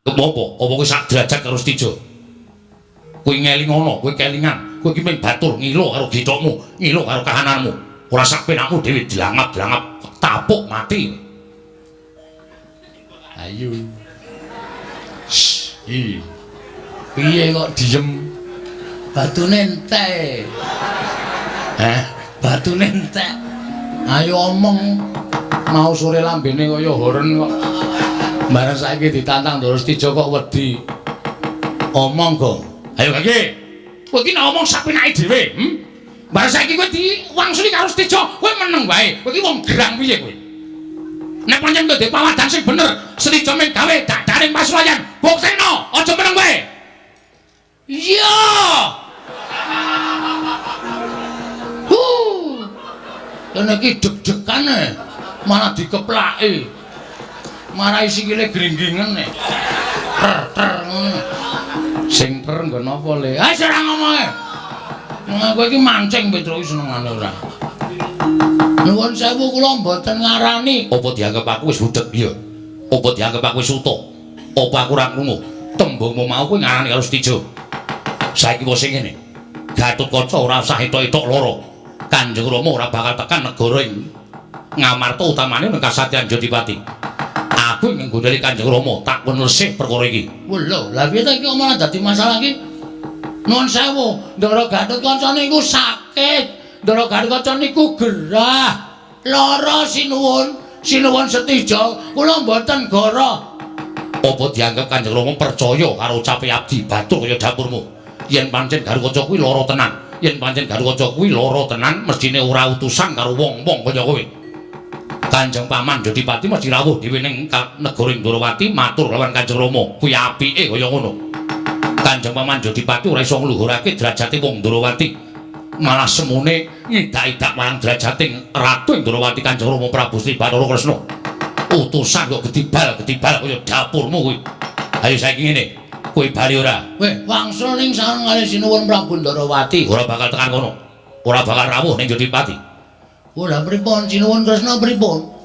Apa kowe sak derajat karo Stijo? Kowe ngeling ngono, kowe kelingan, kowe iki mung batur ngilo karo githokmu, ngilo karo kahananmu. Ora sak penakmu dhewe dilangap-langap tapuk mati. Ayo. Piye kok diem? Batune entek. Batune entek. Ayo omong. Mau sore lambene kaya horen kok. Bareng saiki ditantang Ndara Stijo kok wedi. Omong, Gong. Ayo kaki. Kowe iki nek omong sak penake dhewe, Bareng saiki kowe diwangsuli karo Stijo, kowe meneng wae. Kowe iki wong gerang piye kowe? Nek pancen kowe pawadan sing bener, Stijo mung gawe dadaring paswayan. Buktekno, aja meneng wae. Iya. Kene iki deg-degane, malah dikeplaki. Marai sikile gringgingen nek. Sing ter nggon apa le? Ah ora ngomonge. Kowe iki mancing Petro iki senengane ora. Nuwun sewu kula mboten ngarani. Apa dianggep aku wis budhek iya? Apa dianggep aku wis utuh? Apa aku ora krungu? Tembungmu mau kowe ngarani karo Stijo. Saiki wis sing ngene. Gatotkaca ora usah etok-etok loro. Kanjeng Rama ora bakal tekan negara ing Ngamarta utamane ning Kasatyan Jodipati. Aku ing nggondhali Kanjeng Rama tak penesih perkara iki. Lho, lha piye ta iki kok malah dadi masalah iki? Nuwun sewu, Ndara Gatotkaca niku sakit. Ndara Gatotkaca niku gerah. Lara sinuwun Stijo, kula mboten goro. Apa dianggep Kanjeng Rama percaya karo ucape abdi batur kaya dapurmu? Yen pancen Gatotkaca kuwi lara tenan, yen pancen Gatotkaca kuwi lara tenan, mestine ora utusan karo wong-wong kaya kowe. Kanjeng Paman Jodipati mesti rawuh dhewe ning negara Ndrawati matur lawan Kanjeng Rama. Kuwi apike kaya ngono. Kanjeng Paman Jodipati ora iso ngluhurake derajate wong Ndrawati. Malah semune ngidak-idak marang derajating Ratu Ndrawati Kanjeng Rama Prabu Sri Bathara Kresna. Utusan kok gedibal kaya dapurmu kuwi. Ayo saiki ngene. Kowe bali ora? Weh, wangsul ning sareng kali sinuwun Prabu Ndrawati. Ora bakal tekan kono. Ora bakal rawuh ning Jodipati. Ora pripun sinuwun Kresna pripun?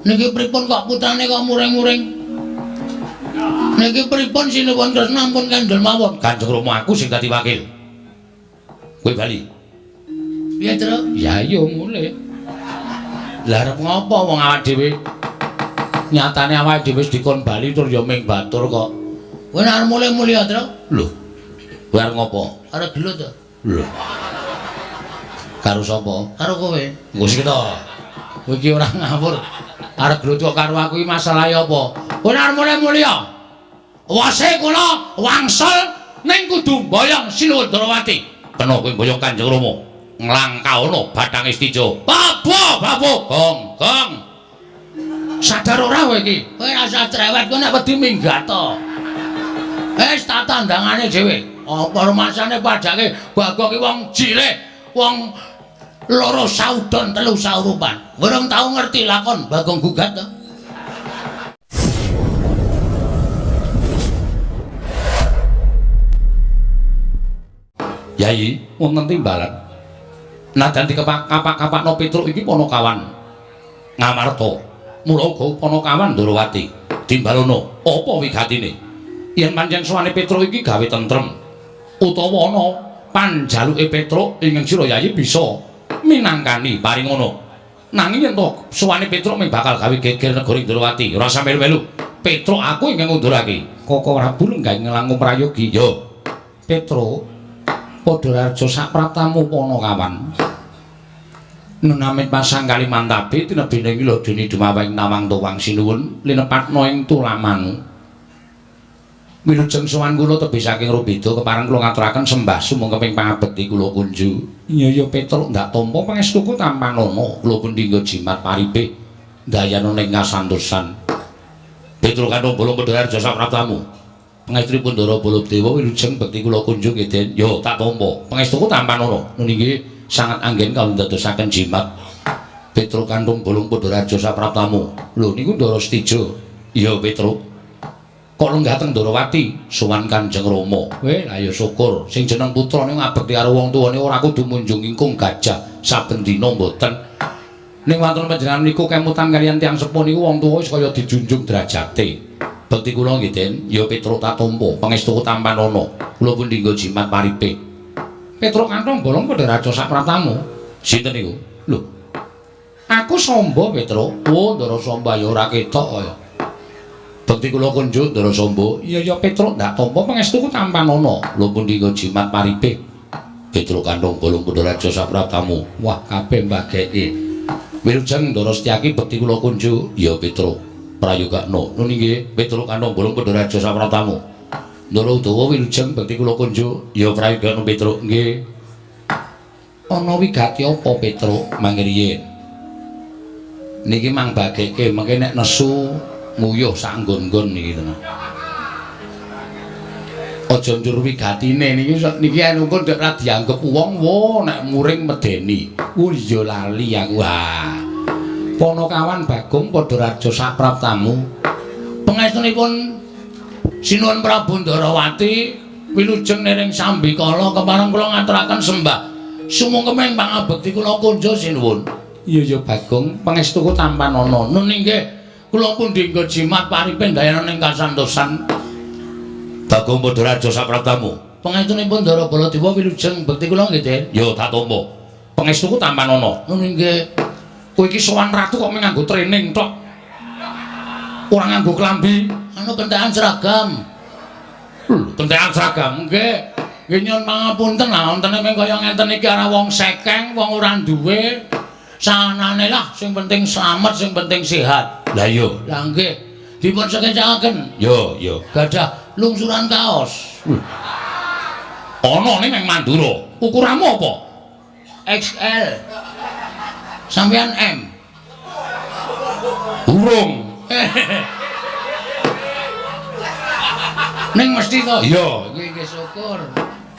Niki pripun kok putrane kok muring-muring? Niki pripun sinuwun Kresna ampun kandel mawon. Kanjeng Rama aku sing dadi wakil. Kowe bali. Piye, Tru? Ya iya mulih. Lah arep ngopo wong awak dhewe? Nyatane awake dhewe wis dikon bali tur ya ming batur kok. Kowe arep mulih-mulih ya, Tru? Lho. Kowe arep ngopo? Arep gelut to? Lho. Karo sapa? Karo kowe. Engko sik to. Kowe iki ora ngawur. Arep gelut kok karo aku iki masalahe apa? Kowe arep mulih-mulih ya? Wase kula wangsul ning kudu mboyong Sinuwun Ndrawati. Kena kowe mboyong Kanjeng Rama. Nglangkaono bathange Stijo. Babu, gong. Sadar ora kowe iki? Kowe ora usah cerewet, kowe nek wedi minggat to. Wis tak tandangane dhewe. Apa rumasane padake Bagong iki wong cilik, wong loro saudon telu saurupan. Urung tau ngerti lakon Bagong gugat to. Yai, wonten timbalan. Nadan dikapak-kapakno Petruk iki Panakawan Ngamarta. Mula uga Panakawan Ndrawati. Timbalono, apa wigatine? Yen pancen sowane Petruk iki gawe tentrem utawa ana panjaluke Petruk ingkang sira Yai bisa minangkani paring ngono. Nanging yen to sowane Petruk mung bakal gawe geger negara Ndrawati. Ora sampe melu. Petruk aku ingkang ngundurake. Koko Prabu lenggah ngelangung prayogi. Yo. Petruk Padhararja sak pratamu Panakawan. Nunamit pasang Kalimantabe tinebene iki lho dene dumawing nawang tuwang sinuwun linepatno ing tulamanu. Wilujeng sowan kula tebih saking Robeda kepareng kula ngaturaken sembah sumeng keping pangabekti kula kunju. Iya Petruk ndak tampa pangestuku tampanono kula pendhingga jimat paripe dayana ning kasantosan. Petruk kanthi bolong Padhararja sak pratamu. Pangestripun Ndara Baladewa wilujeng bekti kula kunjung ngeden. Yo tak tampa. Pangestuku tampanono. Niki sangat anggen kawula dadosaken jimat. Petruk kanthung bolong Padhararja sapraptamu. Lho niku Ndara Stijo. Iya Petruk. Kok lenggah teng Ndrawati sowan Kanjeng Rama. Weh, ayo syukur. Sing jeneng putrane ngabekti karo wong tuwane ora kudu munjung ingkung gajah saben dina mboten. Ning wonten panjenengan niku kemutan kaliyan tiyang sepuh niku wong tuwa wis kaya dijunjung derajate. Bekti kula nggih Den, ya Petruk Tatompo, pangestu Tampanono. Kula pun dinggo jimat paripe. Petruk kantong bolong padha raja sapratamu. Sinten niku? Lho. Aku Samba Petruk. Oh, Ndara Samba ya ora ketok kaya. Bekti kula kunjuk Ndara Samba, iya ya Petruk ndak tampa pangestu Tampanono. Kula pun dinggo jimat paripe. Petruk kantong bolong padha raja sapratamu. Wah, kabeh mbageke. Wilujeng Ndara Setyaki bekti kula kunjuk, ya Petruk. Prayogakno. Nun inggih Petruk kantong bolong padha raja sapratamu. Ndara Udawa wilujeng bekti kula kunjuk, ya prayogakno Petruk nggih. Ana wigati apa Petruk mangke riyin? Niki mang bageke mengke nek nesu nguyuh sak nggon-nggon niki tenan. Aja njur wigatine niki engko nek ra dianggep wong wo nek muring medeni. Iya lali aku ha. Ponokawan Bagong padha raja sapraptamu. Pangestunipun Sinuwun Prabu Ndarawati wilujeng nering Sambikala kepareng kula ngaturaken sembah sumungkeming pangabekti kula kunjuk sinuwun. Iya ya Bagong pangestuku Tampanono. Nun inggih kula pun dinggo jimat paripe dayanan ing kasantosan. Bagong padha raja sapraptamu. Pangestunipun Ndara Baladewa wilujeng bekti kula nggih Den. Ya Tatompa. Pangestuku Tampanono. Nun inggih kowe iki sowan ratu kok nganggo training tok. Ora nganggo klambi. Anu kentekan seragam. Kentekan seragam nggih. Nggih nyuwun pangapunten lah wonten ing kaya ngenten iki ara wong sekeng, wong ora duwe. Sanane lah sing penting slamet, sing penting sehat. Lah iya. Lah nggih. Dipun sekencaken. Yo, yo. Gadah lungsuran kaos. Ana ning nang Mandura. Ukuranmu apa? XL. Sampeyan M. Urung. Ning mesti to. Iya, iki syukur.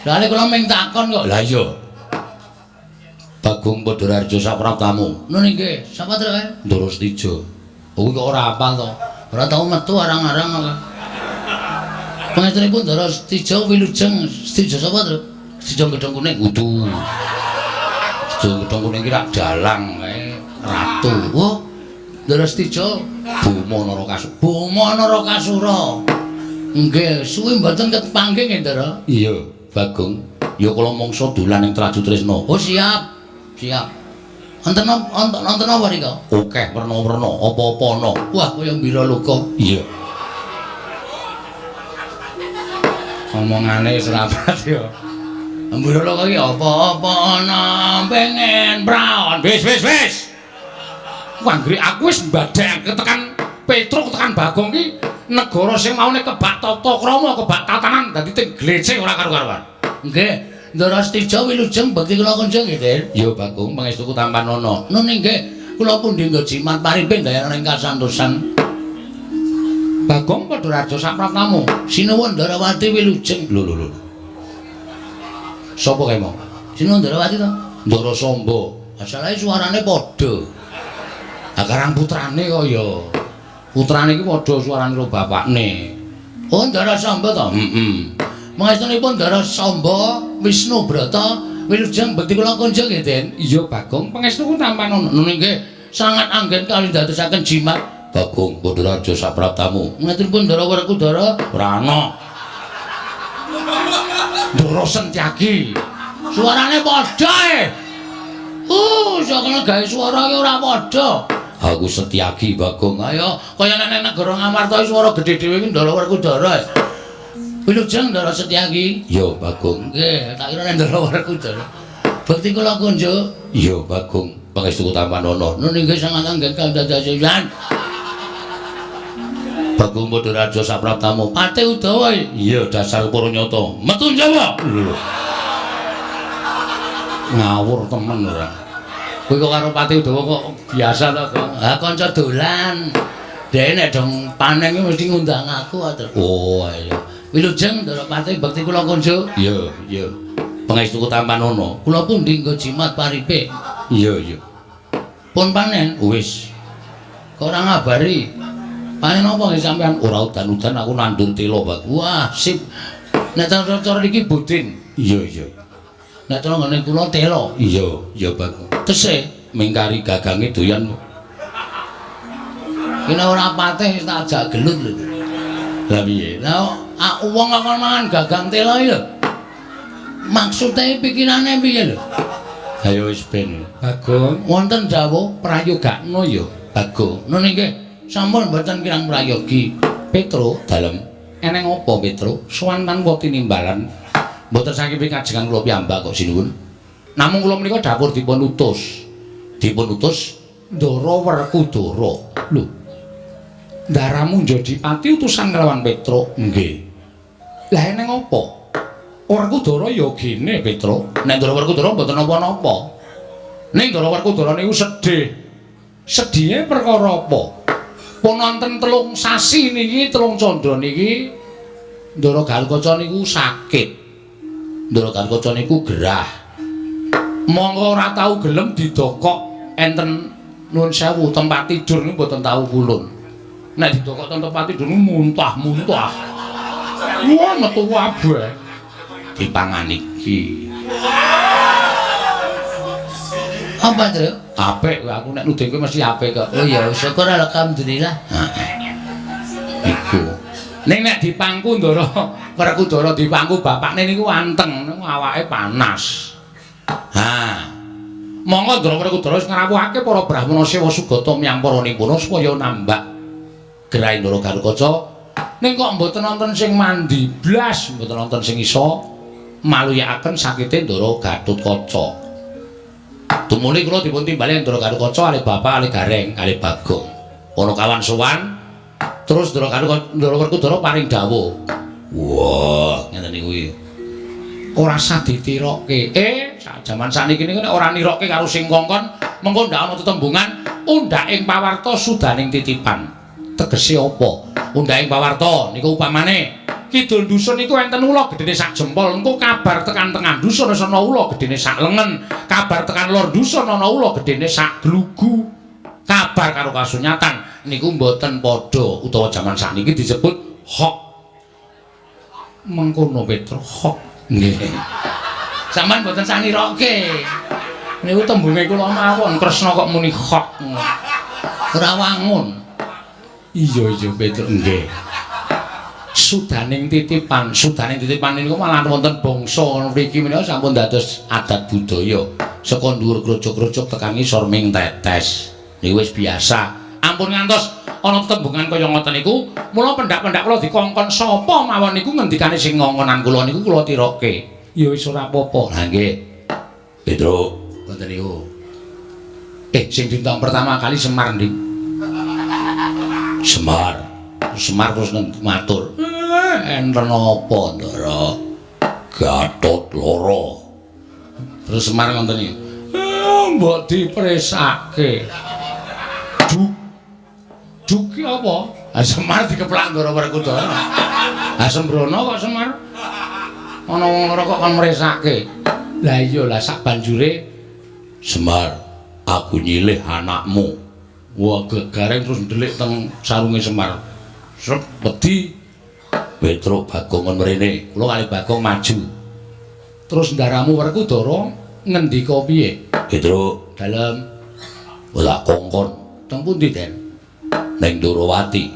Soale kula ming takon kok. Lah iya. Bagong padha raja sapraptamu. Nun nggih, sapa to kae? Ndara Setija. Oh kok ora apal to. Ora tau metu arang-arang kok. Pangestunipun Ndara Setija wilujeng Setija sapa to? Setija Gedhong Kuning. Udu. Setija Gedhong Kuning iki rak dalang kae ratu. Oh, Ndara Setija Buma Narakasura. Nggih, suwi mboten kepanggih nggih, Ndara? Iya, Bagong. Ya kula mangsa dolan ing Traju Tresna. Oh, siap. Siap. Wonten apa nika? Akeh werna-werna, apa-apa ana. Wah, kaya mbira luka. Iya. Omongane serapat ya. Mbira luka iki apa-apa ana pengen praon. Wis. Wanggri aku wis mbadhekake tekan Petruk tekan Bagong iki negara sing maune kebak tata krama, kebak tatanan dadi ting glecek ora karo-karuan. Nggih. Ndara Setija wilujeng bekti kula kunjung nggih, Den. Ya Bagong pangestuku Tampanono. Nun nggih kula pun dinggo jimat paripe dayanan ing kasantosan. Bagong padha raja sapraptamu. Sinuwun Ndarawati wilujeng. Lho. Sapa kae mau? Sinuwun Ndarawati to? Ndara Samba. Asale suarane padha. Akarang putrane kok ya. Putrane iki padha suarane karo bapakne. Oh, Ndara Samba to? Pangestunipun Ndara Samba Wisnu Brata wilujeng bekti kula kunjung nggih, Den. Iya, Bagong pangestuku Tampanono. Nun nggih sangat anggen kali dadosaken jimat. Bagong padha raja sapraptamu. Ngaturipun Ndara Werkudara ora ana. Ndara Setyaki. Suarane padha e. Sakene gawe swara iki ora padha. Aku Setyaki Bagong. Ayo kaya nek negara Ngamarta swara gedhe dhewe iki Ndara Werkudara. Wilujeng Ndara Setyaki. Ya Bagong. Nggih, tak kira nek Ndara Werkudara. Bekti kula kunjuk. Ya Bagong, pangestuku Tampanono. Nun inggih sangat anggen kandhadhasan. Bagong padha raja sapraptamu. Pati Udawa. Iya, dasar Puranyata. Metu Jawa. Ngawur temen ora. Kowe kok karo Pati Udawa kok biasa to, Kang? Ha kanca dolan. Dhek nek dong panen iki mesti ngundang aku atur. Oh, iya. Wilujeng Ndara Pati bekti kula kunjuk. Iya. Pangestuku Tampanono. Kula pun dinggo jimat paripe. Iya. Pun panen wis. Kok ora ngabari? Panen apa nggih sampean? Ora udan-udan aku nandur telo, Bang. Wah, sip. Nek cara iki budin. Iya. Nek cara ngene kula telo. Iya, Bang. Tese mingkari gagange doyan. Kene ora patih tak ajak gelut lho. Lah piye? Lah wong kok mangan gagang telo iki lho. Maksude pikirane piye lho? Ayo wis ben. Bagong, Wonten dawuh prayogakno ya, Bagong. Nun nggih, sampun mboten kirang prayogi. Petro dalem. Eneng apa Petro? Sowan tanpa tinimbalan. Mboten saking kajengan kula piyambak kok sinuwun. Namung kula menika dapur dipun utus. Dipun utus Ndara Werkudara. Lho. Ndaramu Njodipati utusan kelawan Petro. Nggih. Lah eneng apa? Werkudara ya gene Petro. Nek Ndara Werkudara mboten napa-napa. Ning Ndara Werkudara niku sedih. Sedihe perkara apa? Pun wonten 3 sasi niki 3 candra niki Ndara Garukaca niku sakit. Ndara Garukaca niku gerah. Monggo ora tau gelem didokok enten nuwun sewu tempat tidur niku mboten tau kulun. Nek didokok tempat tidur niku muntah-muntah. Wah metu kabeh. Dipangan iki. Apa, Tru? Apik aku nek nuduh kowe mesti apik kok. Oh ya, syukur alhamdulillah. Iku. Ning nek dipangku Ndara Werkudara dipangku bapakne niku anteng, niku awake panas. Ha. Monggo Ndara Werkudara wis ngrawuhake para Brahmana Sewa Sugata miyang para nipuna supaya nambah gerahe Ndara Garukaca. Ning kok mboten wonten sing mandi blas, mboten wonten sing iso maluyakaken sakite Ndara Gatotkaca. Tumuli kula dipun timbali Ndara Garukaca kalih bapak kalih gareng kalih Bagong. Ana kawan sowan terus Ndara Werkudara paring dawuh. Wah, ngene niku iki. Ora usah ditirokke. Sak jaman sakniki niku nek ora nirokke karo sing kongkon, mengko ndak ana tetembungan undhaking pawarta sudaning titipan. Tegese apa? Undhaking pawarta niku upamane kidul dusun niku enten ula gedene sak jempol, engko kabar tekan tengah dusun ana ula gedene sak lengen, kabar tekan lor dusun ana ula gedene sak glugu. Kabar karo kasunyatan niku mboten padha utawa jaman sakniki disebut hok. Mengkono Petro hok. Nggih. Sampeyan mboten sanirokke. Niku tembunge kula mawon Kresna kok muni hok. Ora wangun. Iya Petro nggih. Sudaning titipan niku malah wonten bangsa mriki menika sampun dados adat budaya. Saka dhuwur krojok-krojok tekan ngisor ming tetes. Niku wis biasa. Ampun ngantos ana tembungan kaya ngoten niku, mula pendak-pendak kula dikongkon sapa mawon niku ngendikane sing ngongkonan kula niku kula tirokke. Ya wis ora apa-apa. Lah nggih. Petro, ngoten niku. Sing dintang pertama kali Semar ndi? Semar terus matur. Enten apa, Ndara? Gatot loro. Terus Semar ngoten iki. Mbok dipresake. Duki apa? Semar dikeplak Ndara Werkudara. Sembrono kok Semar. Ana wong loro kok kon mresake. Lah iya lah sak banjure Semar, aku nyilih anakmu. Wah gareng terus ndelik teng sarunge Semar. Srep wedi. Petro Bagong mrene. Kula kalih Bagong maju. Terus ndaramu Werkudara ngendika piye? Petro, dalem. Ora kongkon. Teng pundi, Den? Ning Durawati.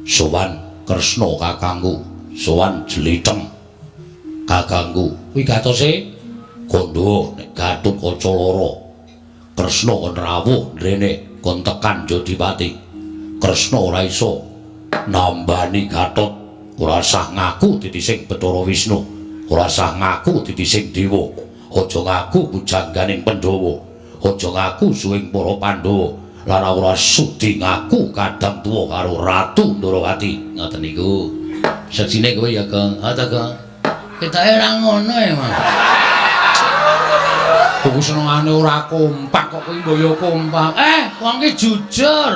Sowan Kresna kakangku, sowan Jlitheng kakangku. Kuwi gatose kandha nek Gatotkaca lara. Kresna kon rawuh mrene kon tekan Njodipati. Kresna ora iso nambani Gatot, ora usah ngaku titising Bathara Wisnu, ora usah ngaku titising dewa. Aja ngaku bujangganing Pandhawa, aja ngaku suwing para Pandhawa. Lan ora sudi ngaku kadang tuwa karo Ratu Ndarawati. Ngoten niku. Sejine kowe ya, Kang. Ata, Kang. Ketoke ora ngono ya, Mas. Kok senengane ora kompak kok kowe mboyo kompak. Wong ki jujur.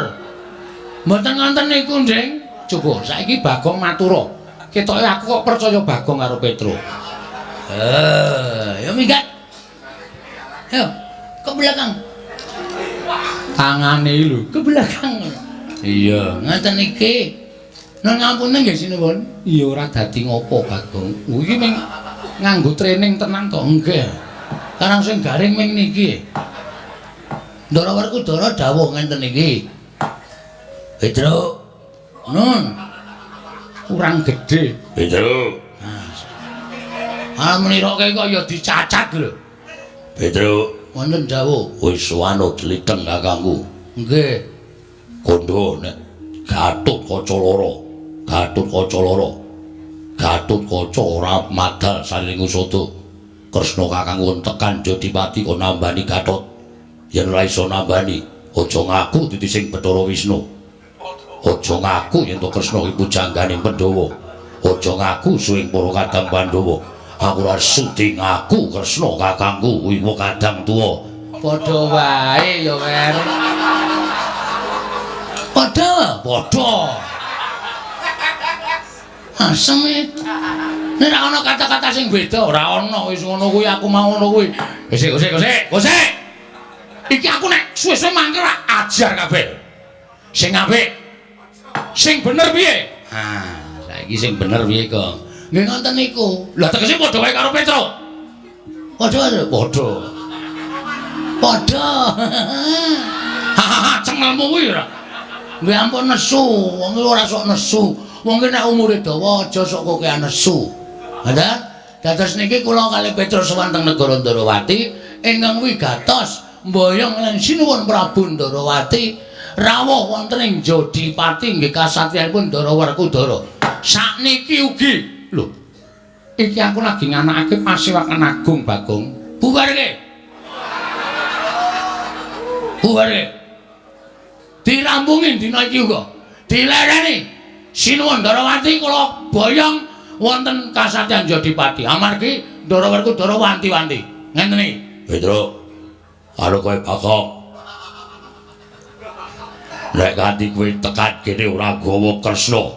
Mboten ngonten niku, Ndeng. Coba saiki Bagong matura. Ketoke aku kok percaya Bagong karo Petro. Ya minggat. Ayo, ke belakang. Tangane lho ke belakang. Iya, ngaten iki. Nun ngampune nggih sinuwun. Iya ora dadi ngopo, Bagong. Iki ming nganggo training tenan to, nggih. Karang sing garing ming niki. Ndara Werkudara dawuh ngenten iki. Petro. Nun. kurang gede. Petro. Ah menira kok ya dicacat lho. Petro. Wonten dawuh. Wis suwana Tliteng kakangku. Nggih. Kondo nek Gatotkaca lara. Gatotkaca ora madal saling usada. Kresna kakangku tekan Jodipati kok nambani Gatot. Yen ora iso nambani, aja ngaku dadi sing Bathara Wisnu. Aja ngaku yen to Kresna iku janggane Pandhawa. Aja ngaku suwing para kadang Pandhawa. Aku ora sudi ngaku Kresna kakangku kuwi kadang tuwa. Padha wae ya, Wer. Padha. Asem e. Nek ora ana kata-kata sing beda, ora ana wis ngono kuwi aku mau ngono kuwi. Gosek. Iki aku nek suwe-suwe mangkel ajar kabeh. Sing apik. Sing bener piye? Ha, saiki sing bener piye kok? Nggih ngoten niku. Lah tegese padha wae karo Petro. Padha. Hahaha, cengelmu kuwi ora. Nggih ampun nesu, wong ora sok nesu. Wong nek umure dawa aja sok kokean nesu. Ngoten? Dados niki kula kalih Petro sowan teng negara Ndarawati ingkang wigatos mboyong lan sinuwun Prabu Ndarawati rawuh wonten ing Jodipati nggih kasatyanipun Ndara Werkudara. Sakniki ugi lho. Iki aku lagi nganakake Pasewakan Agung Bagong. Bubarke. Dirampungi dina iki uga. Dilereni sinuwun Ndarawati kula boyong wonten kasatyan Jodipati. Amargi Ndara Werkudara wanti-wanti. Ngenten iki. Petro. Karo kowe Bagong. Nek kanthi kowe tekan kene ora gawa Kresna,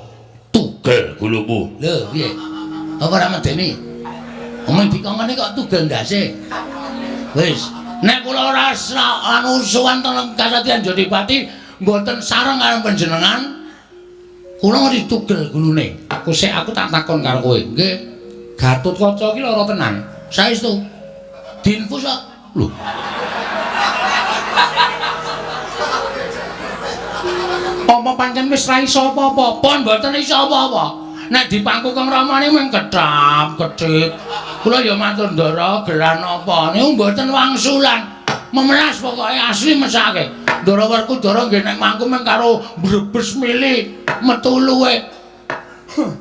tugel gulumu. Lho, piye? Apa ora medeni? Omong dikongkone kok tugel ndase. Wis, nek kula ora anu sowan teng kasatyan Jodipati mboten sareng karo panjenengan, kula mesti tugel gulune. Aku tak takon karo kowe. Nggih. Gatotkaca iki lara tenan. Saestu. Diinfus kok. Lho. Apa pancen wis ra iso apa-apa? Pon mboten iso apa-apa. Nek dipangku Kang Ramane mung kedap-kedhip. Kula ya matur Ndara geran apa niku mboten wangsulan. Memelas pokoke asli mesake. Ndara Werkudara nggih nek mangku mung karo mbrebes mili metu luwe.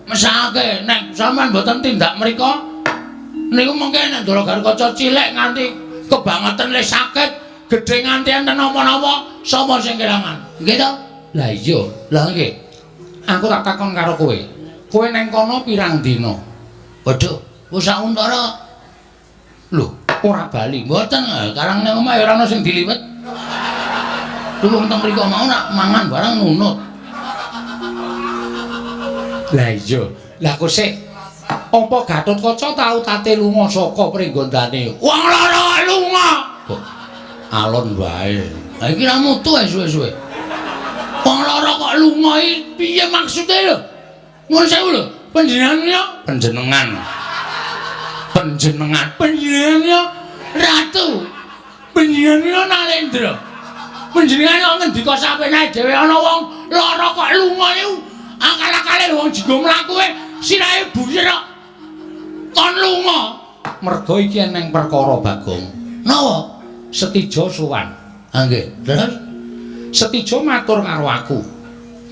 Mesake nek sampean mboten tindak mrika niku mengke nek Ndara Gatotkaca cilik nganti kebangetan le sakit, gedhe nganti enten napa-napa, sapa sing kelangan? Nggih to? Lah iya, lah nggih. Aku tak takon karo kowe. Kowe neng kono pirang dina? Waduh, wis sak untara. Lho, ora bali. Mboten, karang nang omah ya ora ana sing diliwet. Tulung teng mriku mau nak mangan barang nunut. Lah iya, lah kok sik apa Gatotkaca tau tate lunga saka pringgondane? Wong lara lunga. Kok alon wae. Ha iki ra mutu ae suwe-suwe. Wong lara kok lunga iki piye maksude lho? Nuwun sewu lho, panjenengan ya ratu. Panjenengan ya Nalendra. Panjenengan kok ngendika sapenae dhewe ana wong lara kok lunga niku. Akal-akale wong jenggo mlaku sirahe buyer kok. Kon lunga. Merga iki eneng perkara Bagong. Napa? Setija sowan. Ha nggih. Terus Setija matur karo aku.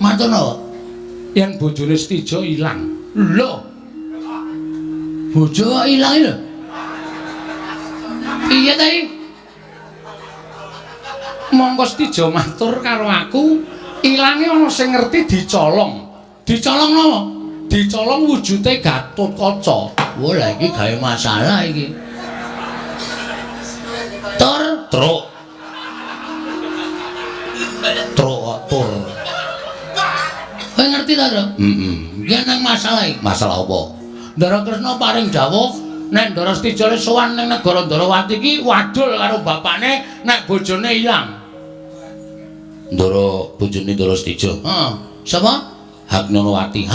Matur napa? Yen bojone Setija ilang. Lho. Bojo kok ilang lho. Piye ta iki? Monggo Setija matur karo aku, ilange ana sing ngerti dicolong. Dicolong napa? Dicolong wujude Gatotkaca. Wah, lha iki gawe masalah iki. Truk. Tur. Kowe ngerti ta, Tru? Heeh. Iki nang masalah iki. Masalah apa? Ndara Kresna paring dawuh nek Ndara Setija sowan ning negara Ndarawati iki wadul karo bapakne nek bojone ilang. Ndara bojone Ndara Setija. Heeh. Sapa? Haknyanawati.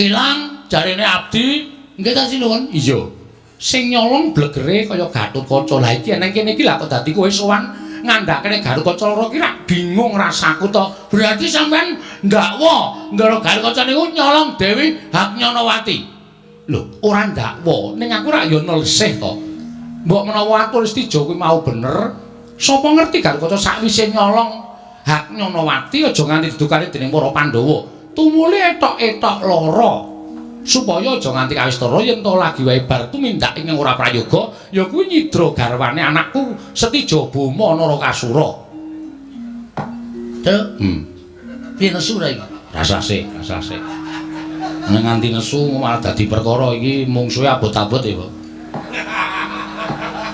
Ilang jarene Abdi. Nggih ta sinuwun? Iya. Sing nyolong blegere kaya Gatotkaca. Lah iki nang kene iki lha kok dadi kowe sowan ngandhakne Garukaca loro ki rak bingung rasaku to. Berarti sampean ndakwa Ndara Garukaca niku nyolong Dewi Haknyanawati. Lho, ora ndakwa, ning aku rak ya nelsih to. Mbok menawa aku Lestijo kuwi mau bener, sapa ngerti Garukaca sakwise nyolong Haknyanawati aja nganti didukani dening para Pandhawa. Tumuli etok-etok lara. Supaya aja nganti kawistara yen to lagi wae bar tumindak ing ora prayoga ya kuwi nyidra garwane anakku Setija Bama Narakasura. Terus piye nesu ra iki? Rasase. Nek nganti nesu malah dadi perkara iki mungsuhe abot-abot ya, Pak.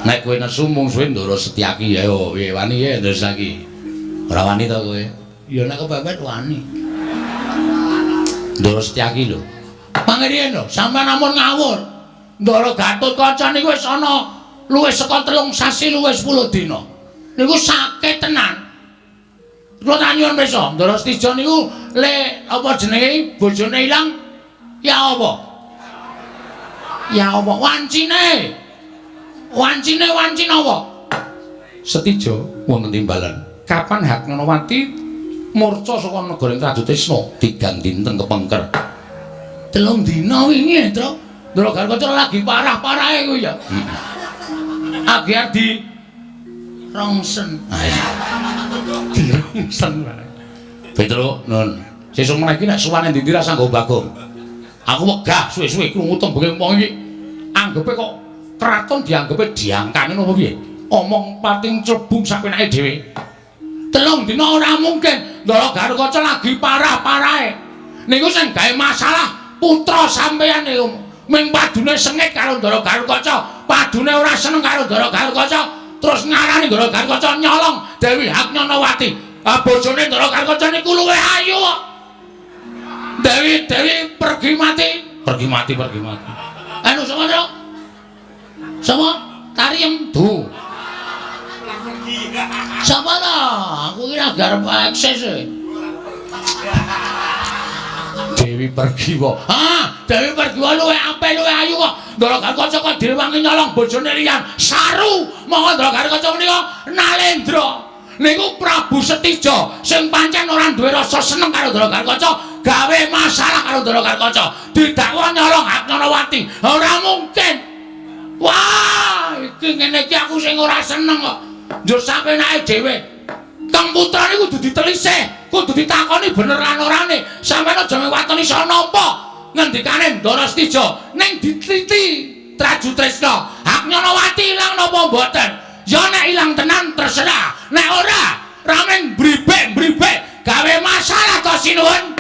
Nek kowe nesu mungsuhe Ndara Setyaki ya wani ya terus iki. Ora wani to kowe? Ya nek kepepet wani. Ndara Setyaki lho. Pangriyen lho, sampeyan ampun ngawur. Ndara Gatotkaca niku wis ana luwih saka 3 sasi luwih 10 dina. Niku sakit tenan. Kula tak nyuwun pirsa, Ndara Setija niku le apa jenenge bojone ilang ya apa? Ya apa wancine? Wancine apa? Setija wonten timbalan. Kapan Haknyanawati murca saka negara Ratu Trisna tigang dinten kepengker. 3 dina wingi, Tru. Ndara Garukaca lagi parah-parahe kuwi ya. Agar di rongsen. Dirongsen wae. Petro, nun. Sesuk meneh iki nek suwane ndi-ndi ra sanggo Bagong. Aku wegah suwe-suwe krungu tembunge wong iki. Anggepe kok kraton dianggepe diangkane napa piye? Omong pating clebung sapenake dhewe. 3 dina ora mungkin. Ndara Garukaca lagi parah-parahe. Niku sing gawe masalah putra sampeyan niku ming padune sengit karo Ndara Garukaca, padune ora seneng karo Ndara Garukaca, terus ngarani Ndara Garukaca nyolong Dewi Haknyanawati. Bojone Ndara Garukaca niku luwih ayu kok. Dewi pergi mati. Anu sapa, Tru? Sapa? Tariem Du. Sapa ta? Aku kira garep eksis. Dewi pergi kok. Dewi pergi kok luwih apik luwih ayu kok. Ndara Garukaca kok direwangi nyolong bojone liyan. Saru monggo Ndara Garukaca menika Nalendra. Niku Prabu Setija sing pancen ora duwe rasa seneng karo Ndara Garukaca, gawe masalah karo Ndara Garukaca. Didakwa nyolong Haknyanawati. Ora mungkin. Wah, iki ngene iki aku sing ora seneng kok. Njur sampenake dhewe. Kang putra niku kudu ditelisih, kudu ditakoni bener lan orane. Sampeyan aja ngewatoni isa nampa. Ngendikane Ndara Setija ning ditliti Traju Trisna. Haknyanawati ilang napa mboten? Ya nek ilang tenan terserah. Nek ora, ramen bribek gawe masalah to sinuwun.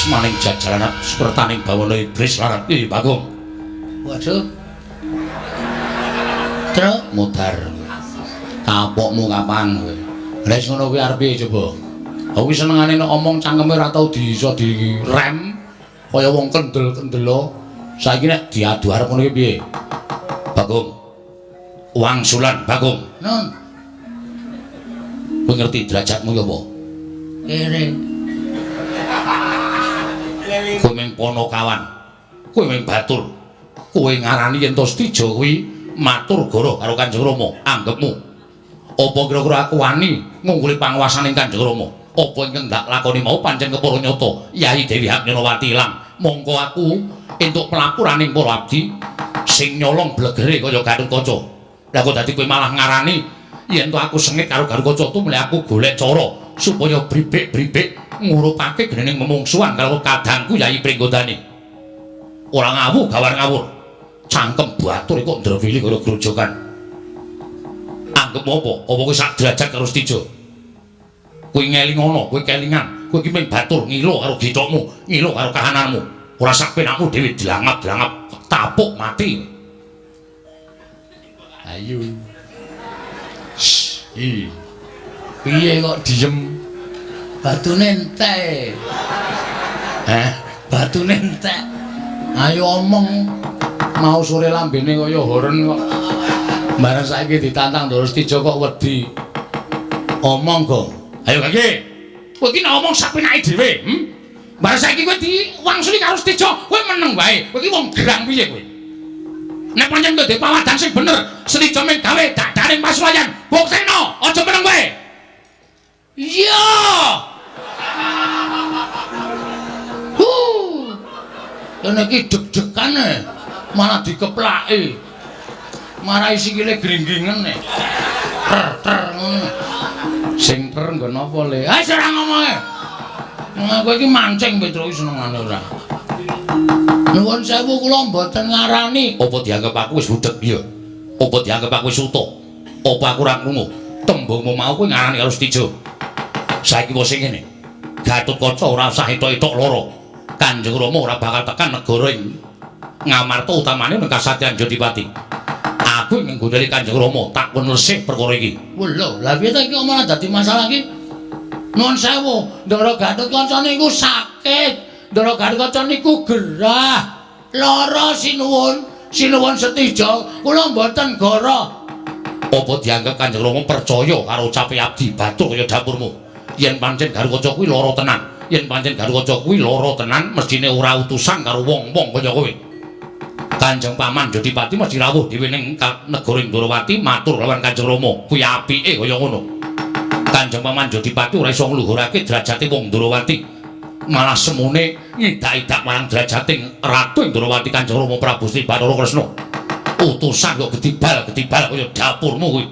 Maning jajalan sepertaning bawana iblis larat iki Bagong. Waduh. Tru mudhar. Kapokmu kapan kowe? Wis ngono kuwi arep piye coba? Aku senengane nek omong cangkeme ora tau iso direm kaya wong kendel-kendelo. Saiki nek diadu arep ngono iki piye? Bagong. Wangsulan Bagong. Nun. Kowe ngerti derajatmu ya apa? Kere. Kowe ming Panakawan, kowe ming batur, kowe ngarani yen to Setija kuwi matur goro karo Kanjeng Rama, anggepmu. Apa kira-kira aku wani ngungguli panguwasaning Kanjeng Rama? Apa ingkang ndak lakoni mau pancen kepara nyata Yayi Dewi Haknyanawati ilang. Mongko aku entuk pelapuraning para abdi sing nyolong blegere kaya Garukaca. Lah kok dadi kowe malah ngarani yen to aku sengit karo Garukaca tu mulih aku golek cara supaya bribek-bribek ngurupake genening memungsuhan karo kadangku Yayi Pringgodani. Ora ngawu gawar ngawur. Cangkem batur kok ndrewili karo grojogan. Anggep apa? Apa kowe sak derajat karo Setija? Kowe ngeling ngono, kowe kelingan. Kowe iki mung batur ngilo karo githokmu, ngilo karo kahananmu. Ora sak penakmu dhewe dilangap-dilangap tapuk mati. Ayo. Piye kok diem? Batune entek. Batune entek. Ayo omong. Mau sore lambene kaya horen kok. Bareng saiki ditantang Ndara Setija kok wedi. Omong, Gong. Ayo kaki. Kowe iki nek omong sapenake dhewe, Bar saiki kowe diwangsuli karo Stejo, kowe meneng wae. Kowe iki wong gerang piye kowe? Nek pancen kowe duwe pawadan sing bener, Stejo mung gawe dadaning pasuwayan. Buktekno, aja meneng wae. Iya. Kene iki deg-degan malah dikeplaki. Marai sikile gringgingen sing ter nggon apa le? Ah ora ngomonge. Kowe iki mancing Petro senengane ora. Nuwun sewu kula mboten ngarani. Apa dianggep aku wis budhek ya? Apa dianggep aku wis utuh? Apa aku ora krungu? Tembungmu mau kowe ngarani karo Stijo. Saiki wis sing ngene. Gatotkaca ora usah etok-etok loro. Kanjeng Rama ora bakal tekan negara ing Ngamarta utamane ning Kasatriyan Jodipati. Aku ing nggondhali Kanjeng Rama tak pun resik perkara iki. Lho, lha piye ta iki omah dadi masalah iki? Nuwun sewu, Ndara Gatotkaca niku sakit. Ndara Gatotkaca niku gerah. Lara sinuwun Setija, kula mboten goro. Apa dianggep Kanjeng Rama percaya karo ucape abdi batur kaya dapurmu? Yen pancen Gatotkaca kuwi lara tenan, yen pancen Gatotkaca kuwi lara tenan, mestine ora utusan karo wong-wong kaya kowe. Kanjeng Paman Jodipati mesti rawuh dhewe ning negara Ndrawati matur lawan Kanjeng Rama. Kuwi apike kaya ngono. Kanjeng Paman Jodipati ora iso ngluhurake derajate wong Ndrawati. Malah semune ngidak-idak marang derajating Ratu Ndrawati Kanjeng Rama Prabu Sri Bathara Kresna. Utusan kok gedibal kaya dapurmu kuwi.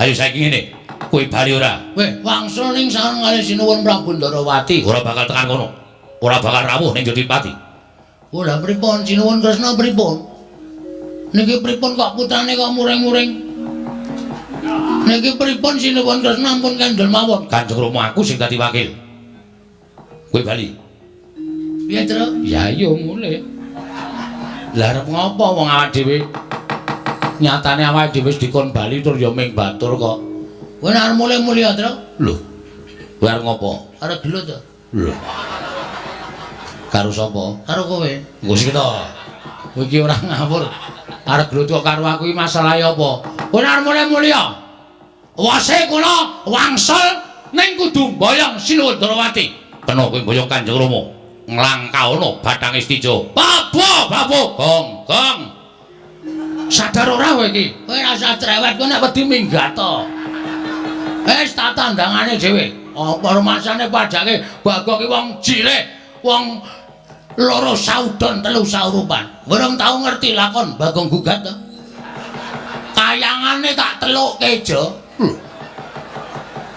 Ayo saiki ngene. Kowe bali ora? Weh, wangsul ning sanengane sinuwun Prabu Ndrawati. Ora bakal tekan kono. Ora bakal rawuh ning Jodipati. Ora pripun sinuwun Kresna pripun? Niki pripun kok putrane kok muring-muring? Niki pripun sinuwun Kresna ampun kandel mawon. Kanjeng Rama aku sing dadi wakil. Kowe bali. Piye, Tru? Ya iya mulih. Lah arep ngopo wong awak dhewe? Nyatane awake dhewe wis dikon bali tur ya ming batur kok. Kowe arep mulih-mulih ya, Tru? Lho. Kowe arep ngopo? Arep gelut to? Lho. Karo sapa? Karo kowe. Engko sik to. Kowe iki ora ngawur. Arep gelut kok karo aku iki masalahe apa? Kowe arep mulih-mulih ya? Wase kula wangsul ning kudu mboyong Sinuwun Ndrawati. Kena kowe mboyong Kanjeng Rama. Nglangkaono bathange Stijo. Babu, gong. Sadar ora kowe iki? Kowe ora usah cerewet, kowe nek wedi minggat to. Wis tak tandangane dhewe. Apa rumasane padake Bagong iki wong cilik, wong loro saudon telu saurupan. Urung tau ngerti lakon Bagong gugat to. Kayangane tak telukke jo.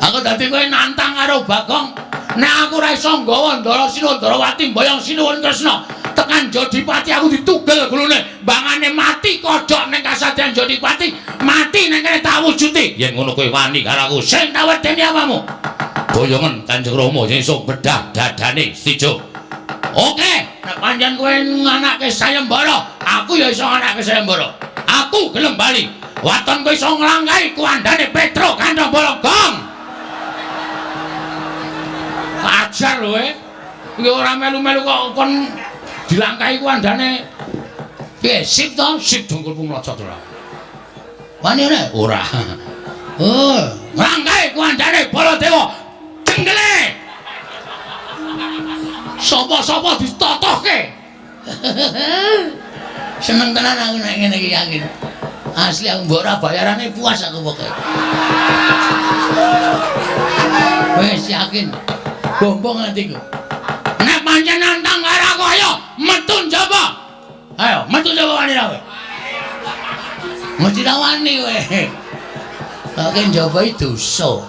Aku dadi kowe nantang karo Bagong. Nek aku ora iso nggawa Ndara Sinuwun Ndrawati mboyong Sinuwun Kresna tekan Jodipati aku ditugel gulune mbangane mati kodhok ning Kasatriyan Jodipati mati ning kene tak wujuti. Yen ngono kowe wani karo aku. Sing tak wedeni apamu? Boyongen Kanjeng Rama yen iso bedah dadane Stijo. Oke, nek pancen kowe nganake sayembara, aku ya iso nganake sayembara. Aku gelem bali. Waton kowe iso nglangkai kuandane Petro Kandhang Bolonggong. Ajar lho iki ora melu-melu kok kon dilangkai kuandane. Piye sip to? Sip dungkulmu mlocot ora. Wani ora? Oh, nglangkai kuandane Baladewa. Cenggele. Sapa-sapa ditotohke. Seneng tenan aku nek ngene iki yakin. Asli aku mbok ora bayarane puas aku pokoke. Wes yakin. Bombong atiku. Nek pancen nantang karo aku ayo metu njaba. Ayo metu njaba wani kowe. Mesti ra wani kowe. Oke njaba itu dosa.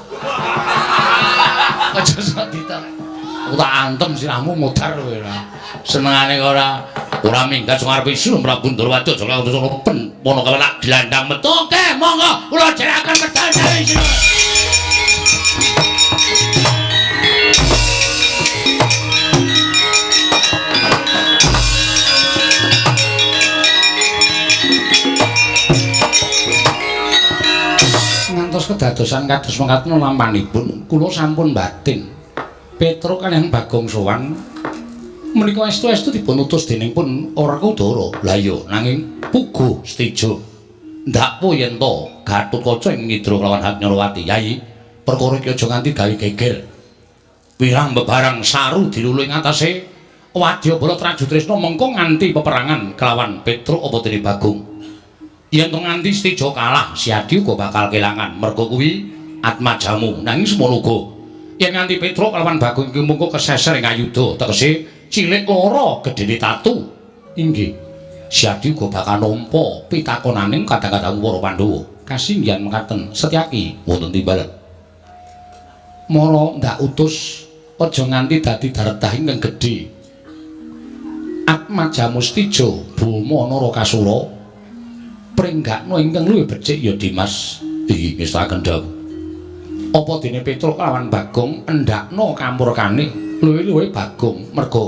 Aja sok ditak. Aku tak antem sirahmu mudhar kowe ora. Senengane ora minggat sing arep isu Prabu Ndrawati aja kok pen mono kawelak dilandang metu. Oke, monggo kula jerekaken medal dari sini. Ngantos kedadosan kados mekaten lampanipun kula sampun batin Petro kaliyan Bagong sowan menika estu-estu dipun utus dening pun Werkudara. Lah iya nanging puguh Stijo ndak po yen to Gatotkaca ing nidra kelawan Hak Nyarawati. Yai perkara iki aja nganti gawe geger. Wirang bebarang saru diluluh ing atase Wadyabala Trajutresna mengko nganti peperangan kelawan Petruk apa dene Bagong. Yen to nganti Stija kalah, si Adi uga bakal kelangan. Merga kuwi atmajamu. Nanging semono uga yen nganti Petruk kelawan Bagong iki mengko keseser ing ayuda, tegese cilik lara gedene tatu. Inggih. Si Adi uga bakal nampa pitakonaning kadang-kadang para Pandhawa. Kasinggihan mekaten, Setyaki wonten timbalan. Mara ndak utus aja nganti dadi daretah ingkang gedhe. Atmajamu Stija Bama Narakasura pringgakna ingkang luwih becik ya Dimas. Iki ngestaken dawuh. Apa dene Petruk lawan Bagong endakna kamurkane luwih-luwih Bagong merga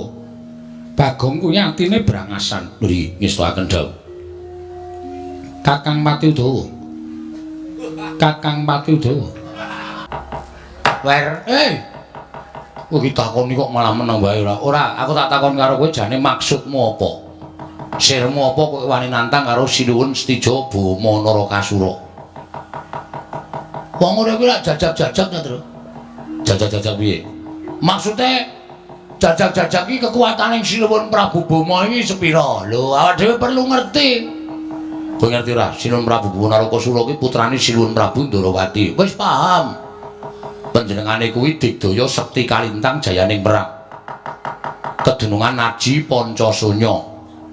Bagong kuwi atine brangasan. Iki ngestaken dawuh. Kakang Pati Udawa. Kakang Pati Udawa. Wer, kok ditakoni kok malah meneng wae ora. Ora, aku tak takon karo kowe jane maksudmu apa? Sirmu apa kok wani nantang karo Sinuwun Stija Bama Narakasura? Wong ora kuwi lak jajak-jajak ta, Tru? Jajak-jajak piye? Maksude jajak-jajak iki kekuataning Sinuwun Prabu Bama iki sepira? Lho, awak dhewe perlu ngerti. Kowe ngerti ora? Sinuwun Prabu Bama Narakasura kuwi putrane Sinuwun Prabu Ndarawati. Wis paham. Panjenengane kuwi digdaya sekti kalintang jayaning perang. Kedunungan Naji Pancasunya.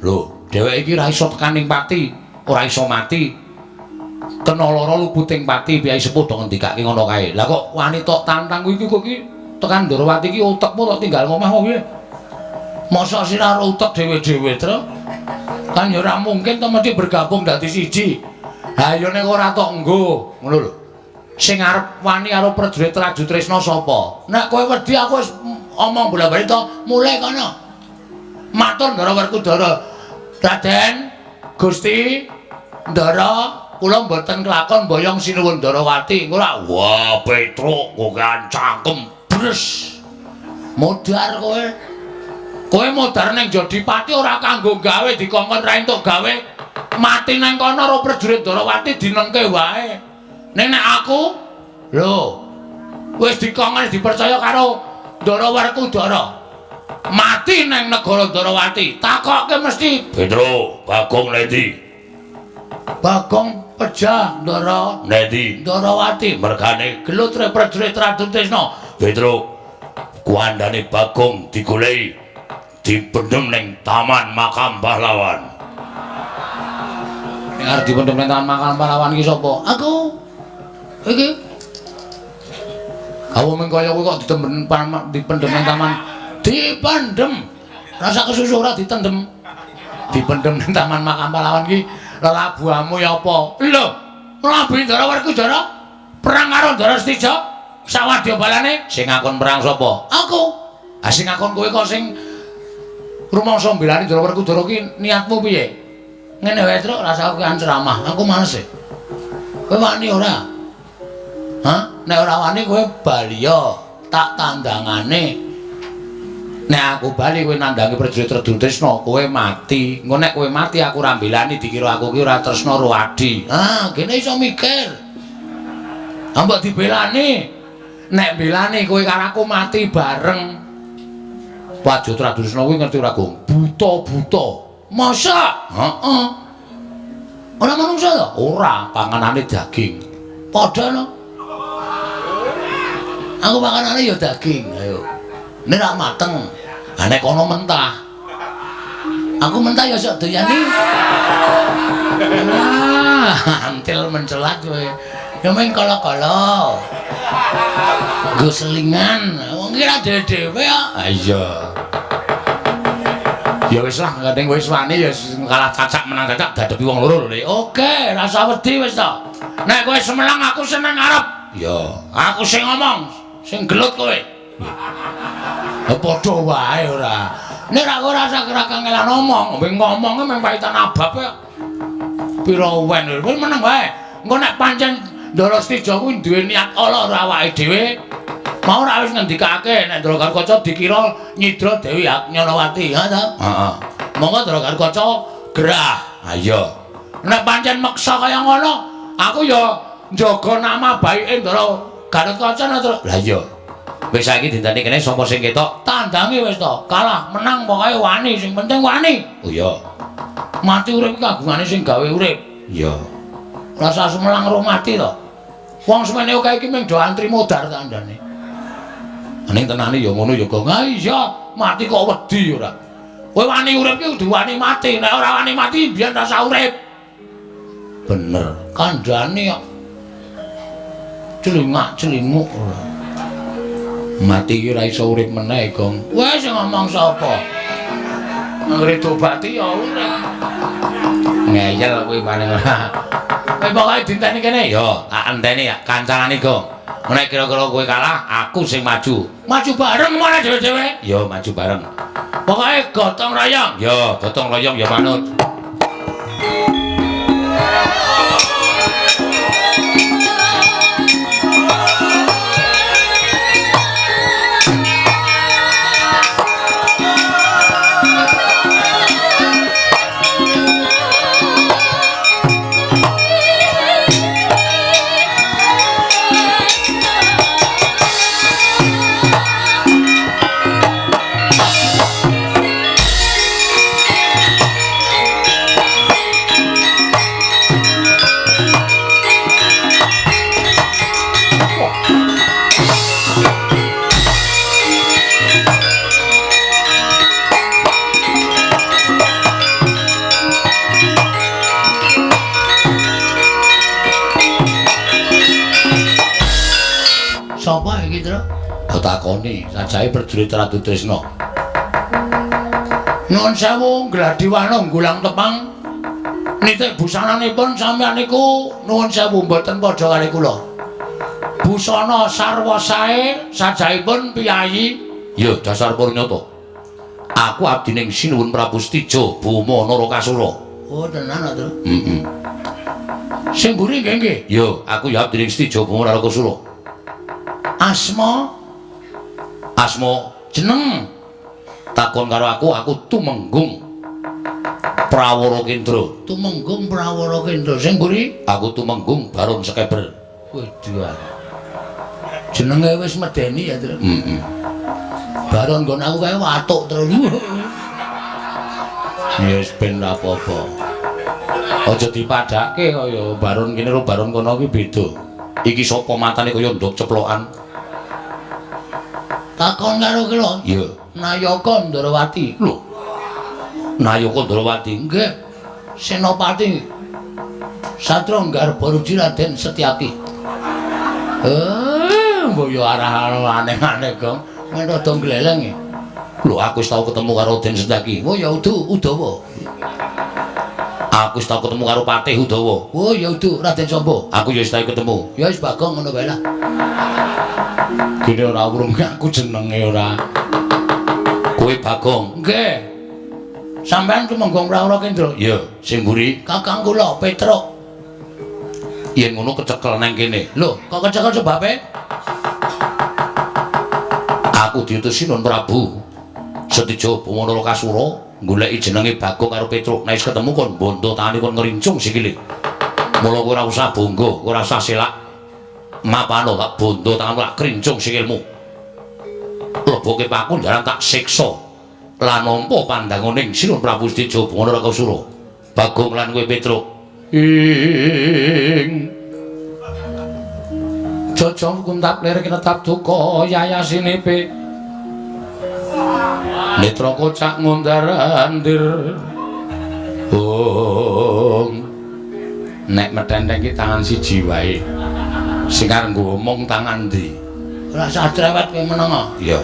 Lho, dheweke iki ora iso tekaning pati, ora iso mati. Kena lara luputing pati piyai sepuh do ngendikake ngono kae. Lah kok wani tok tantang kuwi kok iki tekan Ndarawati iki utekmu tok tinggal ngomah kok piye? Mosok sira karo utek dhewe-dhewe, Tru? Kan ya ora mungkin to mesti bergabung dadi siji. Ha ya nek ora tok nggo, ngono lho. Sing arep wani karo prajurit Trajutresna sapa? Nek kowe wedi aku wis omong bola-bali to, mulai kono. Matur Ndara Werkudara. Raden, Gusti, Ndara, kula mboten kelakon mboyong Sinuwun Ndarawati. Ora, wah Petruk kok cangkem bres. Modar kowe. Kowe modar ning Jodipati ora kanggo gawe dikongkon ra entuk gawe. Mati nang kono karo prajurit Ndarawati dinengke wae. Nek aku lho wis dikongkon dipercaya karo Ndara Werkudara. Mati nang negara Ndarawati, takokke mesti Petruk, Bagong Nedi. Bagong pejah Ndara Nedi. Ndarawati mergane gelut prajurit Trajutresna. Petruk, kuandane Bagong digoleki dipendhem ning Taman Makam Pahlawan. Nek arep dipendhem ning Taman Makam Pahlawan iki sapa? Aku. Iki kamu mengkaya kowe kok dipendhem nang taman. Dipendhem. Rasa kesusu ora ditendhem. Dipendhem nang Taman Makam Pahlawan iki lelabuhamu ya apa? Lho, Prabu Ndara Werkudara perang karo Ndara Stija. Sawadyabalane sing ngakon perang sapa? Aku. Ah sing ngakon kowe kok sing rumangsa mbelani Ndara Werkudara ki niatmu piye? Ngene wae, Truk, rasa aku kan ceramah. Aku males e. Kowe wani ora? Hah? Nek ora wani kowe bali ya, tak tandangane. Nek aku bali kowe nandangi prajurit Trajutresna, kowe mati. Engko nek kowe mati aku ora mbelani dikira aku ki ora tresna karo Adi. Kene iso mikir. Mbok dibelani. Nek belani kowe karo aku mati bareng. Prajurit Trajutresna kuwi ngerti ora, Gong? Buta-buta. Masa? Heeh. Ora manungsa to? Ora, panganane daging. Padha no. Aku makanane ya daging, ayo. Nek rak mateng, nek kono mentah. Aku mentah ya sok doyani. Antil mencelat kowe. Ya meng kala-kala. Nggo selingan, wong iki ra dhewe ya. Ha iya. Ya wis lah, kadang wis wani ya kalah cacak menang cacak dadepi wong loro lho. Oke, rasa wedi wis to. Nek kowe semelang aku seneng arep. Ya, aku sing ngomong. Sing gelut kowe. Padha wae ora. Nek aku rasa kira kangelan ngomong, mbeng ngomonge mung paitan abab ya. Pira wen wis meneng wae. Engko nek pancen Ndara Stija kuwi duwe niat ala ora awake dhewe, mau ora wis ngendikake nek Ndara Karkaca dikira nyidra Dewi Nyalawati, ha ta? Heeh. Monggo Ndara Karkaca gerah. Ha iya. Nek pancen meksa kaya ngono, aku ya njaga nama baike Ndara Gatotkaca terus. Lah iya. Wis saiki dinteni kene sapa sing ketok? Tandangi wis to. Kalah, menang pokoke wani, sing penting wani. Oh iya. Mati urip kagungane sing gawe urip. Iya. Rasa semelang roh mati to. Wong semene akeh iki mung do antri modar tandane. Ning tenane ya ngono ya, Gong. Ha iya, mati kok wedi ora. Kowe wani urip ki kudu wani mati. Nek ora wani mati biyen rasa urip. Bener. Kandhane kok celingak-celinguk. Mati iki ora iso urip meneh, Gong. Wes sing ngomong sapa? Anggere dobati ya urip. Ngeyel kuwi paling ora. Kowe pokoke dinteni kene. Yo, tak enteni ya kancanane, Gong. Nek kira-kira kowe kalah, aku sing maju. Maju bareng mana dhewe-dhewe? Yo maju bareng. Pokoke gotong royong. Yo, gotong royong ya manut. Sapa iki, Tru? Takoni, sajahe prajurit Ratu Tresna. Nuwun sewu, Gladiwana nggulang tepang. Nitik busananipun sampeyan niku nuwun sewu mboten padha kali kula. Busana sarwa sae sajahipun piyayi. Yo, dasar Purnyata. Aku abdining Sinuwun Prabu Stijo Boma Narakasura. Oh, tenan, Tru. Heeh. Sing mburi nggih nggih. Yo, aku ya abdining Stijo Boma Narakasura. Asma jeneng takon karo aku Tumenggung Prawara Kendra. Tumenggung Prawara Kendra. Sing mburi? Aku Tumenggung Baron Sekeber. Waduh. Jenenge wis medeni ya, Tru. Heeh. Baron nggon aku kae watuk, Tru. Ya wis ben ora apa-apa. Aja dipadhake kaya baron kene karo baron kono kuwi beda. Iki sapa matane kaya ndok ceplokan. Takon karo kula. Iya. Nayaka Ndrawati. Lho. Nayaka Ndrawati. Nggih. Senopati Satra Garbaruji Raden Setyaki. Mbok yo arah aneh-aneh, Gong. Men rada gleleng. Lho, aku wis tau ketemu karo Den Setyaki. Oh ya Udawa. Aku wis tau ketemu karo Patih Udawa. Oh ya Raden Samba. Aku ya wis tau ketemu. Ya wis Bagong ngono wae lah. Kene ora urung aku jenenge ora. Kowe Bagong. Nggih. Sampeyan Tumenggung Prawara Kendra. Iya, sing mburi. Kakang kula Petruk. Yen ngono kecekel nang kene. Lho, kok kecekel sebabe? Aku diutus Sinuwun Prabu Setija Boma Narakasura goleki jenenge Bagong karo Petruk. Nek wis ketemu kon bondo tangane kon ngrincung sikile. Mula kowe ora usah bonggo, ora usah selak. Mapano tak bondo tanganmu tak krincung sikilmu. Leboke paku jaran tak siksa. Lan nampa pandanganing Sinuwun Prabu Setija Boma Narakasura. Bagong lan kowe Petruk. Ing Jojo kuntap lirik netap duka yayasinepe. Netra kocak ngundarandir. Nek metenteng ki tangan siji wae. Sing arep ngomong tangan ndi? Ora usah cerewet kowe menengo. Iya.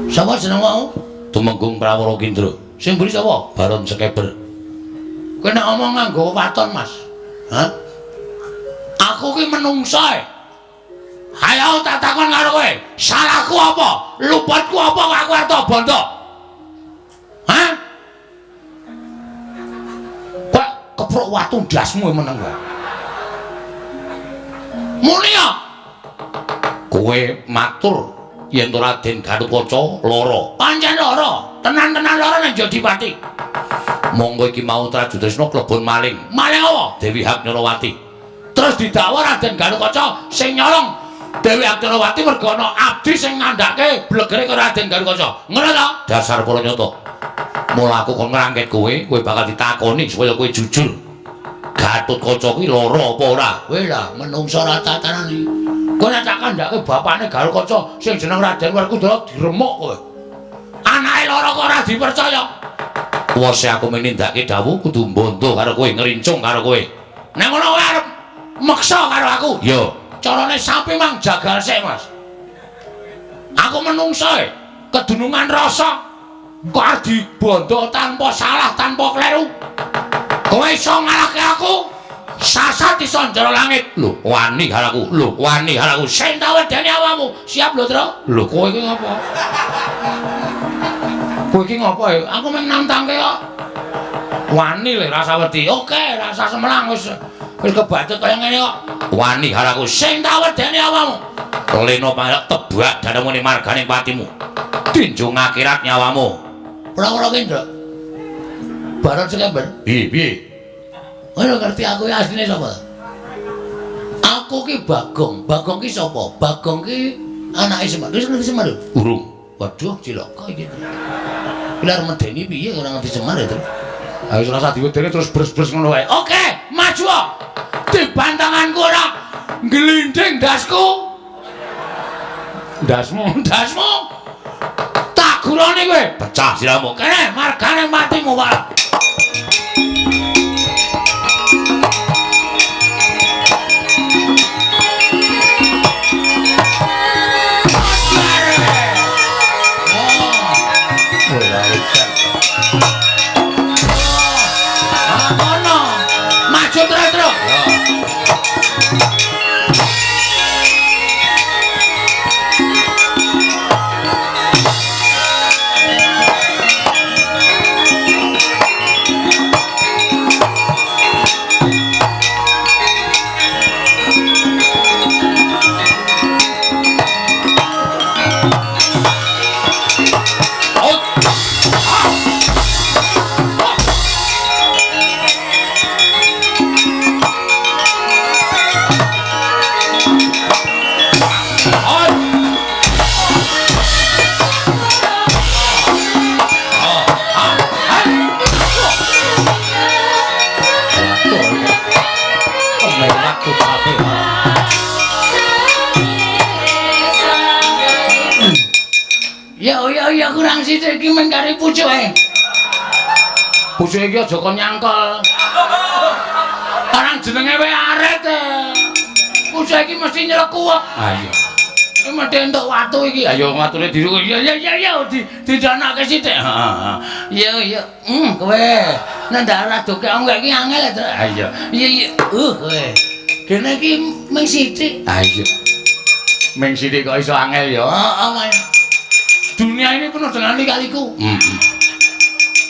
Sapa jeneng mau? Tumenggung Prawara Kendra. Sing mburi sapa? Baron Sekeber. Kowe nek ngomong nganggo waton, Mas. Hah? Aku ki menungsa. Ayo tak takon karo kowe. Salahku apa? Luputku apa kok aku arep bondo? Hah? Kok keprok watu ndasmu meneng kowe. Muni ya. Kowe matur yen to Raden Gatotkaca lara. Pancen lara. Tenan-tenan lara nang Jodipati. Monggo iki mau Traju Tresna klebon maling. Maling apa? Dewi Hak Nyarawati. terus didakwa Raden Garukaca sing nyolong Dewi Aktonowati merga ana abdi sing ngandhake blegere karo Raden Garukaca. Ngono to? Dasar Pranata. Mula aku kon ngrangket kowe bakal ditakoni supaya kowe jujur. Gatotkaca kuwi lara apa ora? Kowe lah menungsa ra tatanani. Kowe nek tak kandhake bapakne Garukaca sing jeneng Raden Werkudara diremuk kowe. Anake lara kok ora dipercaya. Wose aku menindakake dawuh kudu mbondo karo kowe, ngerincung karo kowe. Nek ngono kowe arep meksa karo aku. Yo, Carane sapi mang jagal sik, Mas. Aku menungsa kedunungan rasa kok arep dibondo tanpa salah, tanpa kleru. Kowe iso ngalahke aku. Sasat iso njero langit. lho wani karo aku. Lho wani karo aku. Sing tak wedeni awakmu. Siap lho, Tru? Lho Kowe iki ngopo? Kowe iki ngopo ya? Aku mung nantangke kok. Wani lho rasa wedi. Oke, rasa semelang wis kebacut kaya ngene kok. wani karo aku. Sing tak wedeni awakmu. Leno pangelok tebak danemu ning marganing patimu. Tinjung akhirat nyawamu. Ora-ora ki, Nduk. Barat sekemben. Piye? Kowe ngerti aku iki asline sapa? Aku ki Bagong. Bagong ki sapa? Bagong ki anake Semar. Wis ngerti Semar lho. Urung. Waduh, cilaka iki. Ki arep medeni piye ora ngerti Semar ya, Tru? Ayo ora usah diwedeni terus bres-bres ngono wae. Oke, maju. Dibantanganku ora nglinding dasku. Dasmu. Tak gurone kowe. Pecah siramu. Kene margane matimu, Pak. Maju terus. Ya kurang sithik iki men kari pucuke. Pucuke iki aja kon nyangkel. Karang jenenge wae arit. Pucuke iki mesti nyelekuwek. Ayo. Iki mesti entuk watu iki. Ayo watune diru. Ya didanake sithik. Heeh. Ya. Kowe nek darah doke anggek iki angel to. Ayo. Iya. Kowe. Kene iki mung sithik. Ayo. Ming sithik kok iso angel ya. Heeh. Dunia ini penuh dengan lika-liku.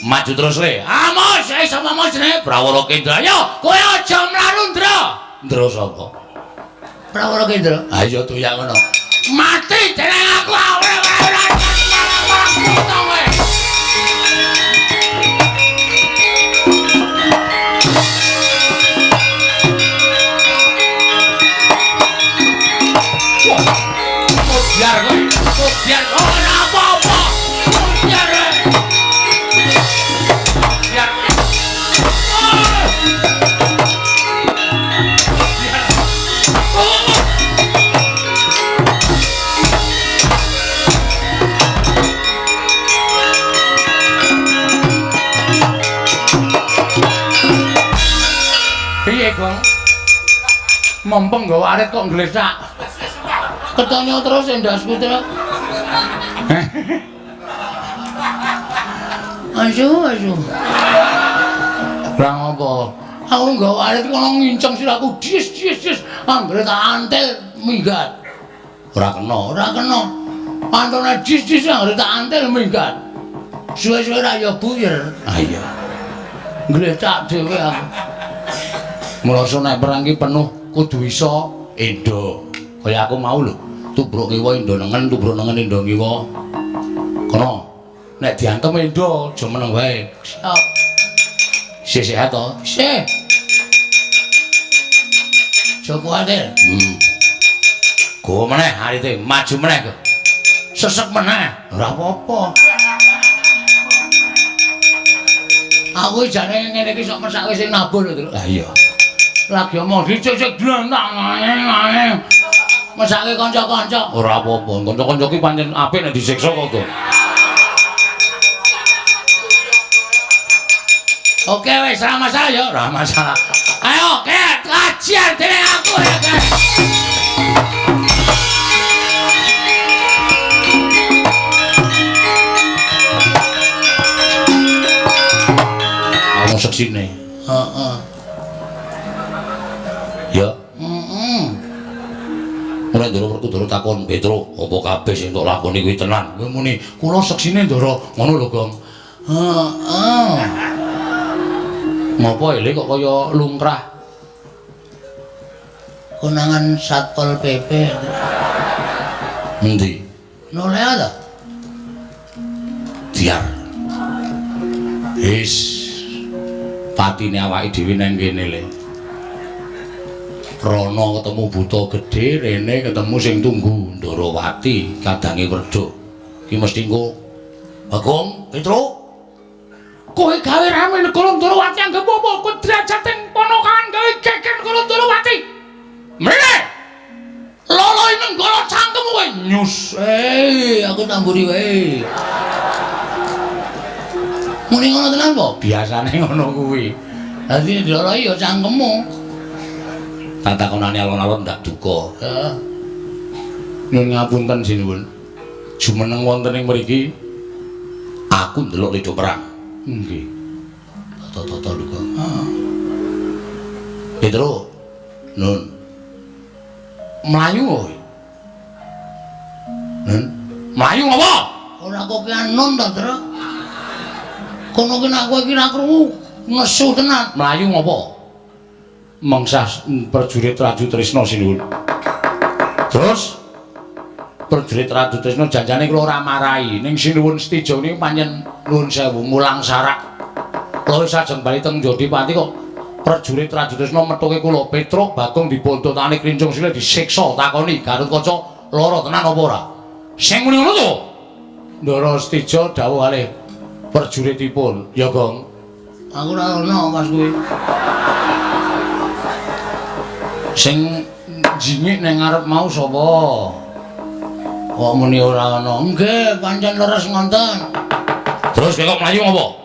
Maju terus le. Amos, sama Amos jenenge Prawara Kendra. Yo, kowe aja mlaru, Ndra. Ndra sapa? Prawara Kendra. Ayo tuyak ngono. Mati jeneng aku ora kowe. Biar kowe. Biar ora apa-apa. Biar. Biar. Piye, Gong? Mumpung nggawa arit kok nglesak. Ketonyo terus endasku terus. Asu. Lah ngopo? Aku nggawa arit kono nginceng siraku dis. Anggere tak antel minggat. Ora kena. Pantone dis anggere tak antel minggat. Suwe-suwe ra ya buyer. Ayo. Nglecak dhewe aku. Mulasa nek perang ki penuh kudu iso endo. Kaya aku mau lho, tubruk ngiwa endo nengen, tubruk nengen endo ngiwa. Kono. Nek diantem endo aja meneng wae. Siap. Sehat to? Sih. Aja kuwatir. Go meneh arite maju meneh kok. Sesek meneh. Ora apa-apa. Aku jane ngene iki sok mesake sing nabur lho. Lah iya. Lagi omong dicek-cek dlantang. Mesake kanca-kanca. Ora apa-apa. Kanca-kanca ki pancen apik nek disiksa kok, Go. Oke wis ora masalah ya, ora masalah. Ayo, Ket, kajian dening aku ya, Ket. Ngomong seksine. Heeh. Ya. Heeh. Ora ndoro perkudara takon Petro, apa kabeh sing tok lakoni kuwi tenan? Kowe muni, kula seksine ndara ngono lho, Gong. Heeh. Ngopo ele kok kaya lungkrah? Konangan Satpol PP. Endi? Nolea ta? Diar. Wis patine awake dhewe nang kene le. Rono ketemu buta gedhe, rene ketemu sing tunggu Ndarawati kadange Werda. Ki mesti engko Bagong, Petro. Kowe gawe rame negara Ndarawati anggap apa? Kowe derajateng ponokan gawe gegen negara Ndarawati. Mrene. Loloi nenggala cangkemmu kowe nyus. Aku tamburi wae. Muni ngono tenan po? Biasane ngono kuwi. Dadi diloloi ya cangkemmu. Tak takonane alon-alon ndak duka. Heeh. Nyun ngapunten sinuwun. Jumeneng wonten ing mriki aku ndelok Ledo perang. Nggih. Tata-tata duka. Petro. Nun. Melayu kowe. Nun. Melayu apa? Ora kok ki anon ta, Tru? Kono ki nek kowe ki ra krungu nesu tenan. Melayu ngopo? Mengsah prajurit Raju Trisna sinuwun. Terus prajurit Raju Trisna janjane kula ora marahi ning sinuwun Stijo niku pancen nuwun sewu mulang sarak. Kula sajeng bali teng Jodipati kok prajurit Raju Trisna metuke kula Petro Bagong dipontotane krincung sile disiksa takoni Garutkaca lara tenan apa ora? Sing muni ngono to. Ndara Stijo dawuh kalih prajuritipun, ya Gong. Aku ora ono Mas kuwi. Sing jingik ning ngarep mau sapa? Kok muni ora ana? Nggih, pancen leres ngonten. Terus kok mlayu ngopo?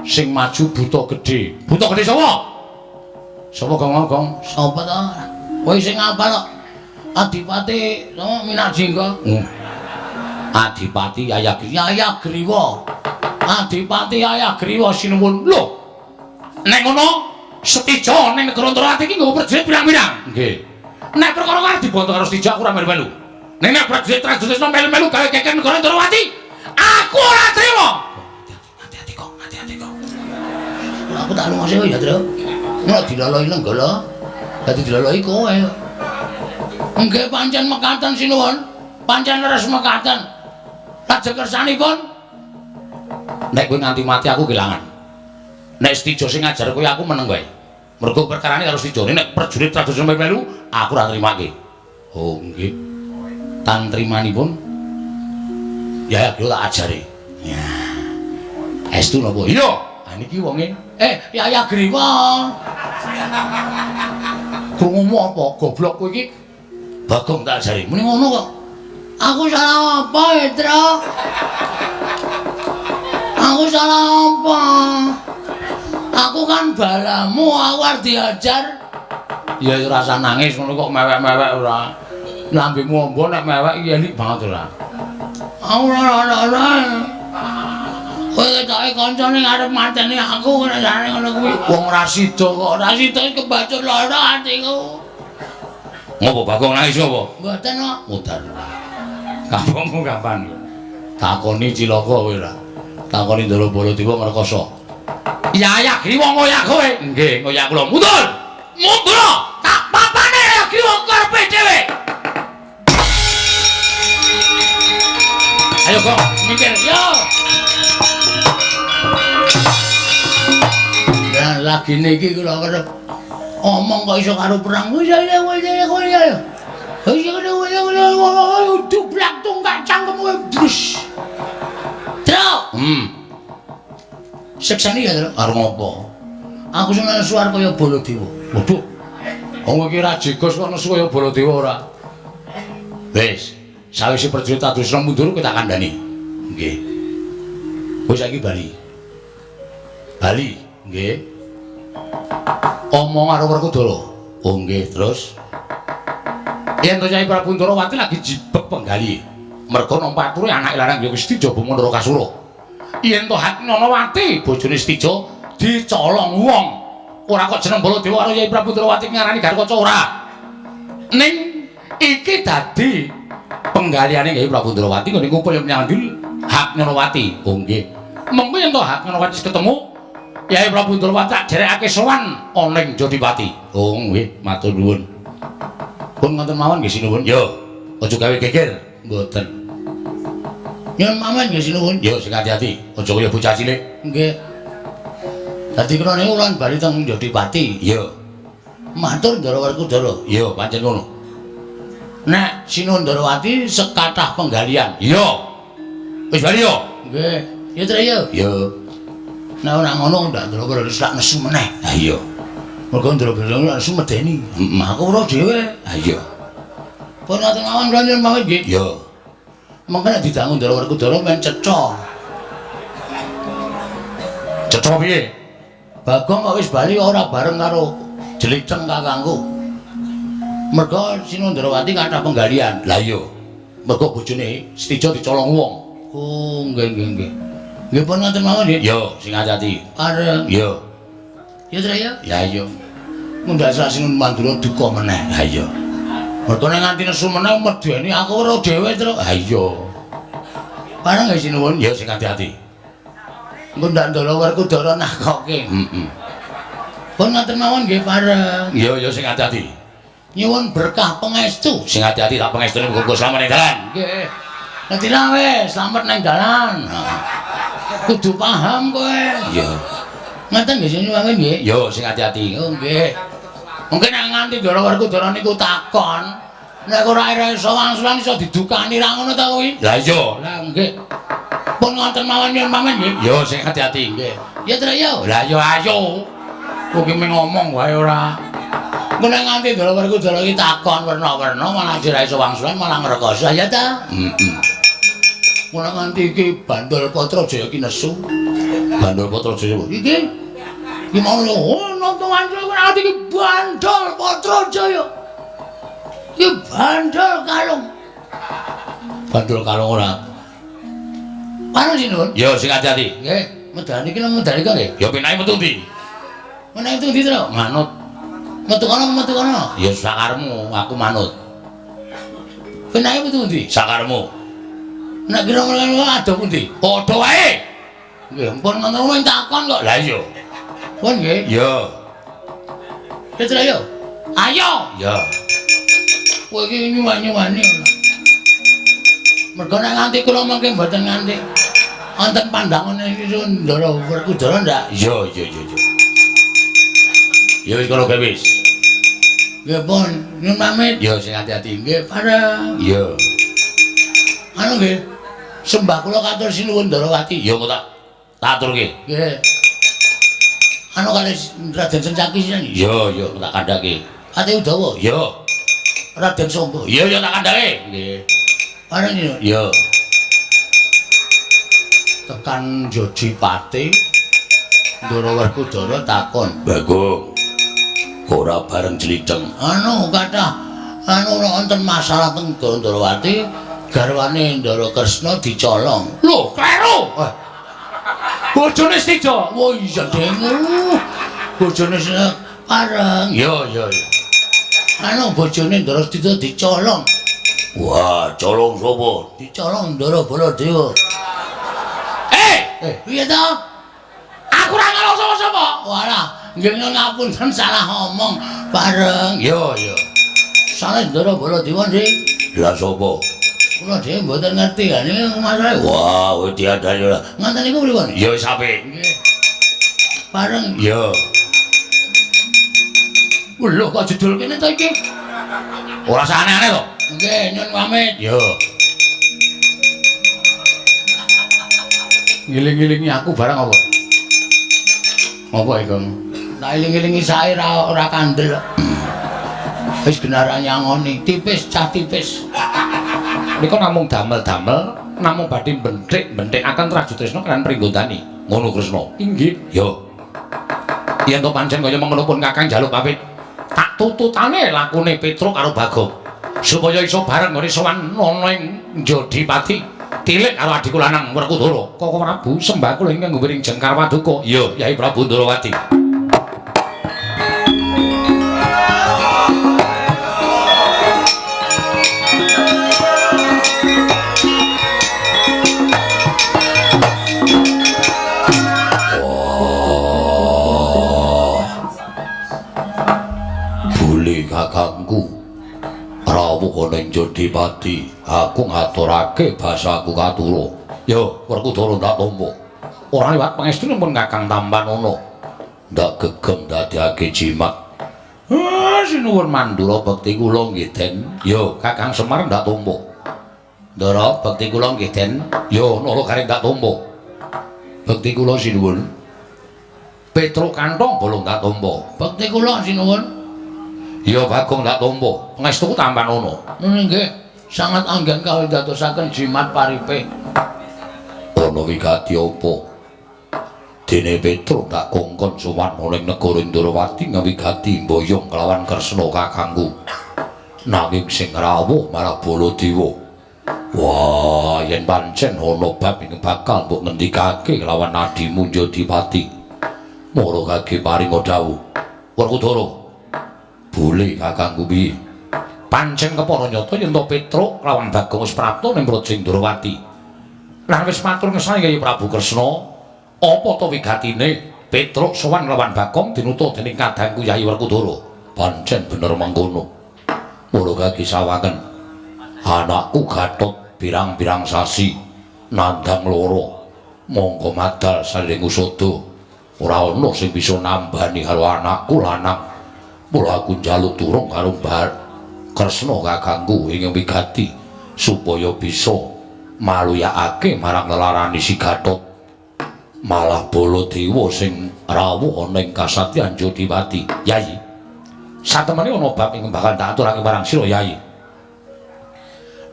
Sing maju buta gedhe. Buta gedhe sapa? Sapa Gong? Gong? Sapa to? Kowe sing apa to? Adipati sama Minarjingga. Adipati Yayagriwa. Adipati Yayagriwa sinuwun. Lho. Nek ngono Stijo ning negara Ndarawati iki nggawa prajurit pirang-pirang. Nggih. Nek perkara karo dibantu karo Stijo aku ora melu-melu. Nek prajurit Raju Trisna melu-melu gawe keken negara Ndarawati, aku ora trima. Hati-hati kok, hati-hati kok. Aku tak lunga sih ya, Tru. Nek diloloi lenggala, dadi diloloi kowe. Nggih pancen mekaten sinuwun. Pancen leres mekaten. Lajeng kersanipun Nek kowe nganti mati aku kelangan. Nek Stijo sing ngajar kowe aku meneng wae. Mergo perkarane karo Stijo nek prajurit Trisna melu aku ora nrimake. Oh, nggih. Tan trimanipun ya aku tak ajari. Ya. Estu napa? Iya. Ah niki wonge. Yayagriwa. Krungumu apa? Goblok kowe iki. Bagong tak ajari. Muni ngono kok. Aku salah apa, Tru? Aku salah apa? Aku kan balamu, aku arep diajar. Ya rasa nangis ngono kok mewek-mewek ora. Lambemu ombo nek mewek iki elik banget ora. Aku ora. Kowe ketoke kancane arep mateni aku kena jane ngono kuwi. Wong ra sida kok. Ora sida kebacut lara atiku. Ngopo Bagong nangis ngopo? Mboten kok. Mudar. Kampungmu kapan? Takoni Cilaka kowe ora. Takoni Ndara Baladewa ngrekoso. Yayagriwa ngoyak kowe. Nggih, ngoyak kula. Mundur. Mundur. Tak papane Yayagriwa karepe dhewe. Ayo kok mikir. Yo. Lah lagi niki kula kerep Omong kok iso karo perang. Dublak tunggak cangkemmu brus. Truk. Seksani ya, Truk. Arep ngopo? Aku seneng suar kaya Baladewa. Waduh. Wong iki ra jegos kok nesu kaya Baladewa ora. Wis, sawise prajurit Adusra mundur kowe tak kandhani. Nggih. Kowe saiki bali. Bali, nggih. Omong karo Werkudara. Oh nggih, terus yen to Nyai Prabu Ndarawati lagi jibek penggali. Merga nampa ature anake larang ya wis dijaba Mandara Kasura. Yen to Hatnyanawati bojone Stija dicolong wong. Ora kok jeneng Baladewa karo Nyai Prabu Ndarawati ngarani Garkaca ora. Ning iki dadi penggaliane Nyai Prabu Ndarawati ngene ngumpul nyandul Hatnyanawati. Oh nggih. Mengko yen to Hatnyanawati ketemu Nyai Prabu Ndarawati tak derekake sowan ana ing Jodipati. Oh nggih, matur nuwun. Pun ngoten mawon nggih sinuwun. Yo, aja gawe geger. Mboten. Nyuwun pamit nggih sinuwun. Yo sing hati-hati, aja kaya bocah cilik. Nggih. Dadi kena niku lan bali teng Jodipati. Yo. Matur Ndara Werkudara. Yo, pancen ngono. Nek Sinuwun Ndarawati sekathah penggalian. Yo. Wis bali yo. Nggih. Ya Tra ya. Yo. Nek ora ngono ndak Ndara wis tak nesu meneh. Ha iya. Mergo Ndara ora nesu medeni. Aku ora dhewe. Ha iya. Pun ngoten mawon kula nyuwun pamit nggih. Yo. Mengko nek didangu Ndara Werkudara men ceca. Cetha piye? Bagong kok wis bali ora bareng karo Jeliceng kakangku. Mergo Sinuwun Ndarawati kathah penggalian. Lah iya. Mergo bojone Stija dicolong wong. Oh, nggih. Nggih pun ngoten mawon nggih. Yo, sing hati-hati. Pareng. Yo. Ya Tra ya. Ya iya. Mundak Sinuwun Mandura duka meneh. Ha iya. Mergo nek nganti nesu meneh medeni aku ora dhewe, Tru. Ha iya. Pareng nggih Sinuwun. Yo sing hati-hati. Engko ndak Ndara Werkudara nakoke. Heeh. Pun ngoten mawon nggih pareng. Yo sing hati-hati. Nyuwun berkah pangestu. Sing hati-hati tak pangestune muga slamet ning dalan. Nggih. Dadi ra wis slamet nang dalan. Kudu paham kowe. Iya. Ngoten nggih Sinuwun nggih. Yo sing hati-hati. Oh nggih. Mungkin nek nganti Ndara Werkudara niku takon, nek ora iso wangsulan iso didukani ra ngono ta kuwi? Lah iya. Lah nggih. Pun ngoten mawon nyuwun pamit nggih. Yo sing hati-hati. Nggih. Ya Tra ya. Lah yo ayo. Kok ki ngomong wae ora. Engko nek nganti Ndara Werkudara iki takon werna-werna malah ora iso wangsulan malah ngrekoso ya ta? Heeh. Mula nganti iki Bandul Patrajaya ki nesu. Bandul Patrajaya. Iki iki mau nonton wancul nganti iki Bandul Patrajaya. Iki Bandul Kalung. Bandul Kalung ora. Panu Sinuwun? Yo sing hati-hati. Nggih, medani iki nang medani kok nggih. Yo penae metu ndi? Menawa itu ndi, Tru? Manut. Metu kono. Ya sakarmu, aku manut. Penae metu ndi? Sakarmu. Nek kira-kira ada pundi? Padha wae. Nggih, pun ngono men takon kok. Lah iya. Pun nggih. Yo. Ya Tru ayo. Ayo. Yo. Kowe iki nyuwani-nyuwani. Mergo nek nganti kula mengke mboten nganti wonten pandangan iki Ndara Werkudara ndak? Yo. Ya wis kono wis. Nggih pun, nyuwun pamit. Yo sing hati-hati. Nggih, pareng. Yo. Anu nggih. Sembah kula katur Sinuwun Ndarawati. Yo kok tak aturke. Nggih. Anu kalih Raden Sencaki sinten? Yo tak kandhake. Ati Udawa. Yo. Raden Samba. Yo tak kandhake. Nggih. Pareng yo. Yo. Tekan Jodipati. Ndara Werkudara takon, Bagong. Ora bareng Jeliceng. anu kathah wonten masalah teng Ndarawati garwane Ndara Kresna dicolong. Lho, kleru. Bojone Stija. Oh iya dengu. Bojone pareng. Yo. Anu bojone Ndara Stija dicolong. Wah, colong sapa? Dicolong Ndara Baladewa. Piye to? Aku ora ngelong sapa-sapa. Walah, nggih ngapunten salah omong. Pareng. Yo. Salah Ndara Baladewa nggih. Lah sapa? Kula dhewe mboten ngerti ya niki masalah. Wah, kowe diadani ora. Ngoten niku pripun? Ya wis apik. Nggih. Pareng. Yo. Lho kok jedul kene to iki? Ora aneh-aneh to. Nggih, nyun pamit. Yo. Ngiling-ngilingi aku barang apa? Apa iku? Tak iling-ilingi sae ora kandel. Wis genara nyangoni, tipis cah tipis. Nika namung damel-damel, namung badhe benthik akan Raju Tresna kan pringgondani. Ngono Kresna. Inggih. Yo. Yen to pancen kaya mengkono pun Kakang njaluk pamit. Tak tututane lakune Petruk karo Bagong. Supaya iso bareng ngene sowan ana ing Jodipati. Tilik karo adhiku lanang Werkudara. Koko Prabu sembah kula ingkang ngguring Jengkar Paduka. Iya, Yai Prabu Ndrawati. Buli kakangku rawuh ning Jodipati, aku ngaturake basaku katura. Yo, Werkudara ndak tampa. Ora liwat pangestune pun Kakang Tambanana. Ndak gegem dadekake jimat. Sinuwun mandura bekti kula nggih Den. Yo, Kakang Semar ndak tampa. Ndara bekti kula nggih Den. Yo, nara kare ndak tampa. Bekti kula sinuwun. Petruk kantong bolong ndak tampa. Bekti kula sinuwun. Ya Bagong ndak tampa. Pangestuku Tambanana. Nggih, sangat anggen kawula dadosaken jimat paripe. Ana wigati apa? Dene Petruk tak kongkon sowan ning negara Indrawati ngawigati mboyong kelawan Kresna kakangku. Nanging sing rawuh marang Baladewa. Wah, yen pancen ana bab ing bakal mbok ngendikake kelawan adimu Jodipati. Mara kage paring dawuh. Werkudara, boleh kakangku piye? Pancen kepara nyata yen to Petruk lawan Bagong wis prapta ning Praja Indrawati. Lan wis matur ngesani Yai Prabu Kresna, apa to wigatine Petruk sowan lawan Bagong dinutuh dening kadangku Yai Werkudara. Pancen bener mangkono. Mula kaki sawangen anakku Gatot pirang-pirang sasi nandang loro. Monggo madal saling usada. Ora ana sing bisa nambani karo anakku lanang. Mula aku njaluk turung karo Kresna kakangku ing wigati supaya bisa maluyakake marang lelarane si Gatot. Malah Baladewa sing rawuh ana ing kasatyan Jodipati. Yai, satemene ana bab ing bakal tak aturake marang sira Yai.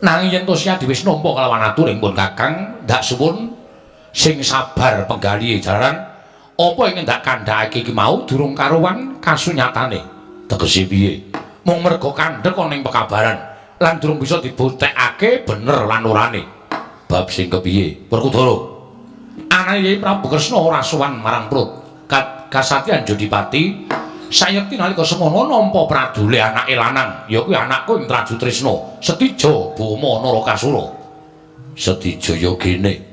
Nanging yen to Siadi wis nampa kelawan aturing pun Kakang, ndak suwun sing sabar penggalihe jalaran apa ing ndak kandhakake iki mau durung karuwan kasunyatane. Tegese piye? Mung merga kandhek ana ing pekabaran lan durung bisa dibuktekake bener lan orane. Bab sing kepiye? Werkudara. Anake Yai Prabu Kresna ora sowan marang Prut Kasatyan Jodipati. Sayekti nalika semono nampa pradule anake lanang, ya kuwi anakku ing Raju Tresna, Setija Bama Narakasura. Setija ya kene.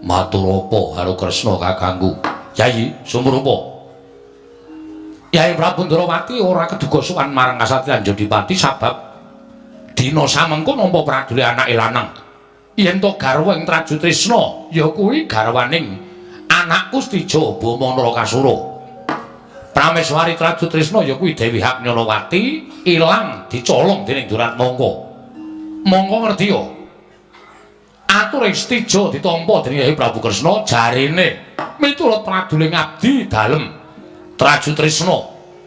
Matur apa karo Kresna kakangku? Yai, sumurupa. Yai Prabu Ndrawati ora keduga sowan marang Kasatyan Jodipati sabab dina samengko nampa pradule anake lanang. Yen to garwa ing Raju Tresna, ya kuwi garwaning anakku Setija Bama Narakasura. Prameswari Raju Tresna ya kuwi Dewi Haknyalawati ilang dicolong dening Duratmangka. Mangka ngerti ya. Atur ing Setija ditampa dening Yai Prabu Kresna jarene miturut pradule ngabdi dalem Raju Tresna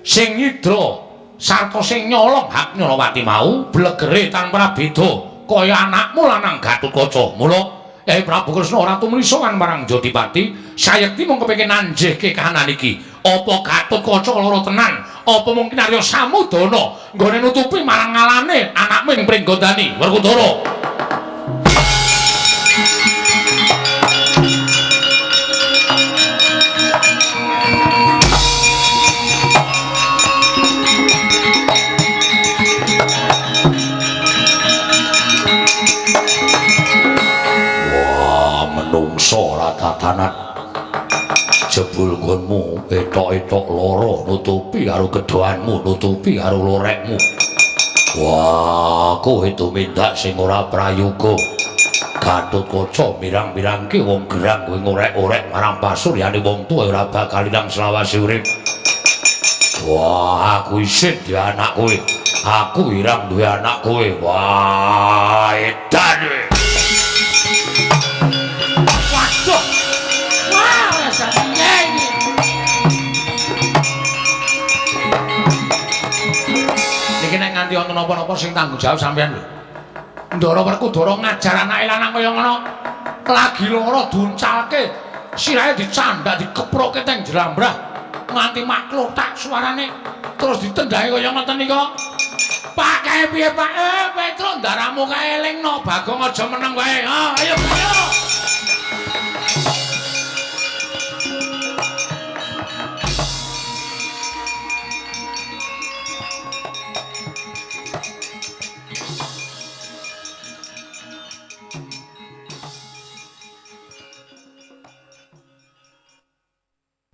sing nyidra sarta sing nyolong Haknyalawati mau blegere tanpa beda kaya anakmu lanang Gatotkaca. Mula Yai Prabu Kresna ora tumuli sowan marang Jodipati, sayekti mung kepengin nanjehke kahanan iki. Apa Gatotkaca lara tenan? Apa mungkin Arya Samudana nggone nutupi marang ngalane anakmu ing Pringgondani, Werkudara? Wah, menungso ratatanan. Jebul nggonmu etok-etok lara nutupi karo gedhoanmu, nutupi karo lorekmu. Wah, kowe tumindak sing ora prayoga. Gatotkaca mirang-mirangke wong gerang kowe ngorek-orek marang pasuryane wong tuwa ora bakal ilang selawase urip. Wah, aku isin duwe anak kowe. Aku irang duwe anak kowe. Wah, edan kowe. Waduh. Wah, rasane iki. Niki nek nganti wonten napa-napa sing tanggung jawab sampean lho. Ndara Werkudara ngajar anake lanang kaya ngono. Lagi lara duncalke, sirahe dicandak dikeproke teng jlambrah nganti maklotak suarane terus ditendhahi kaya ngoten nika. Pak kae piye Pak? Petro ndaramu kae elingno, Bagong aja meneng wae. Ha, ayo ayo.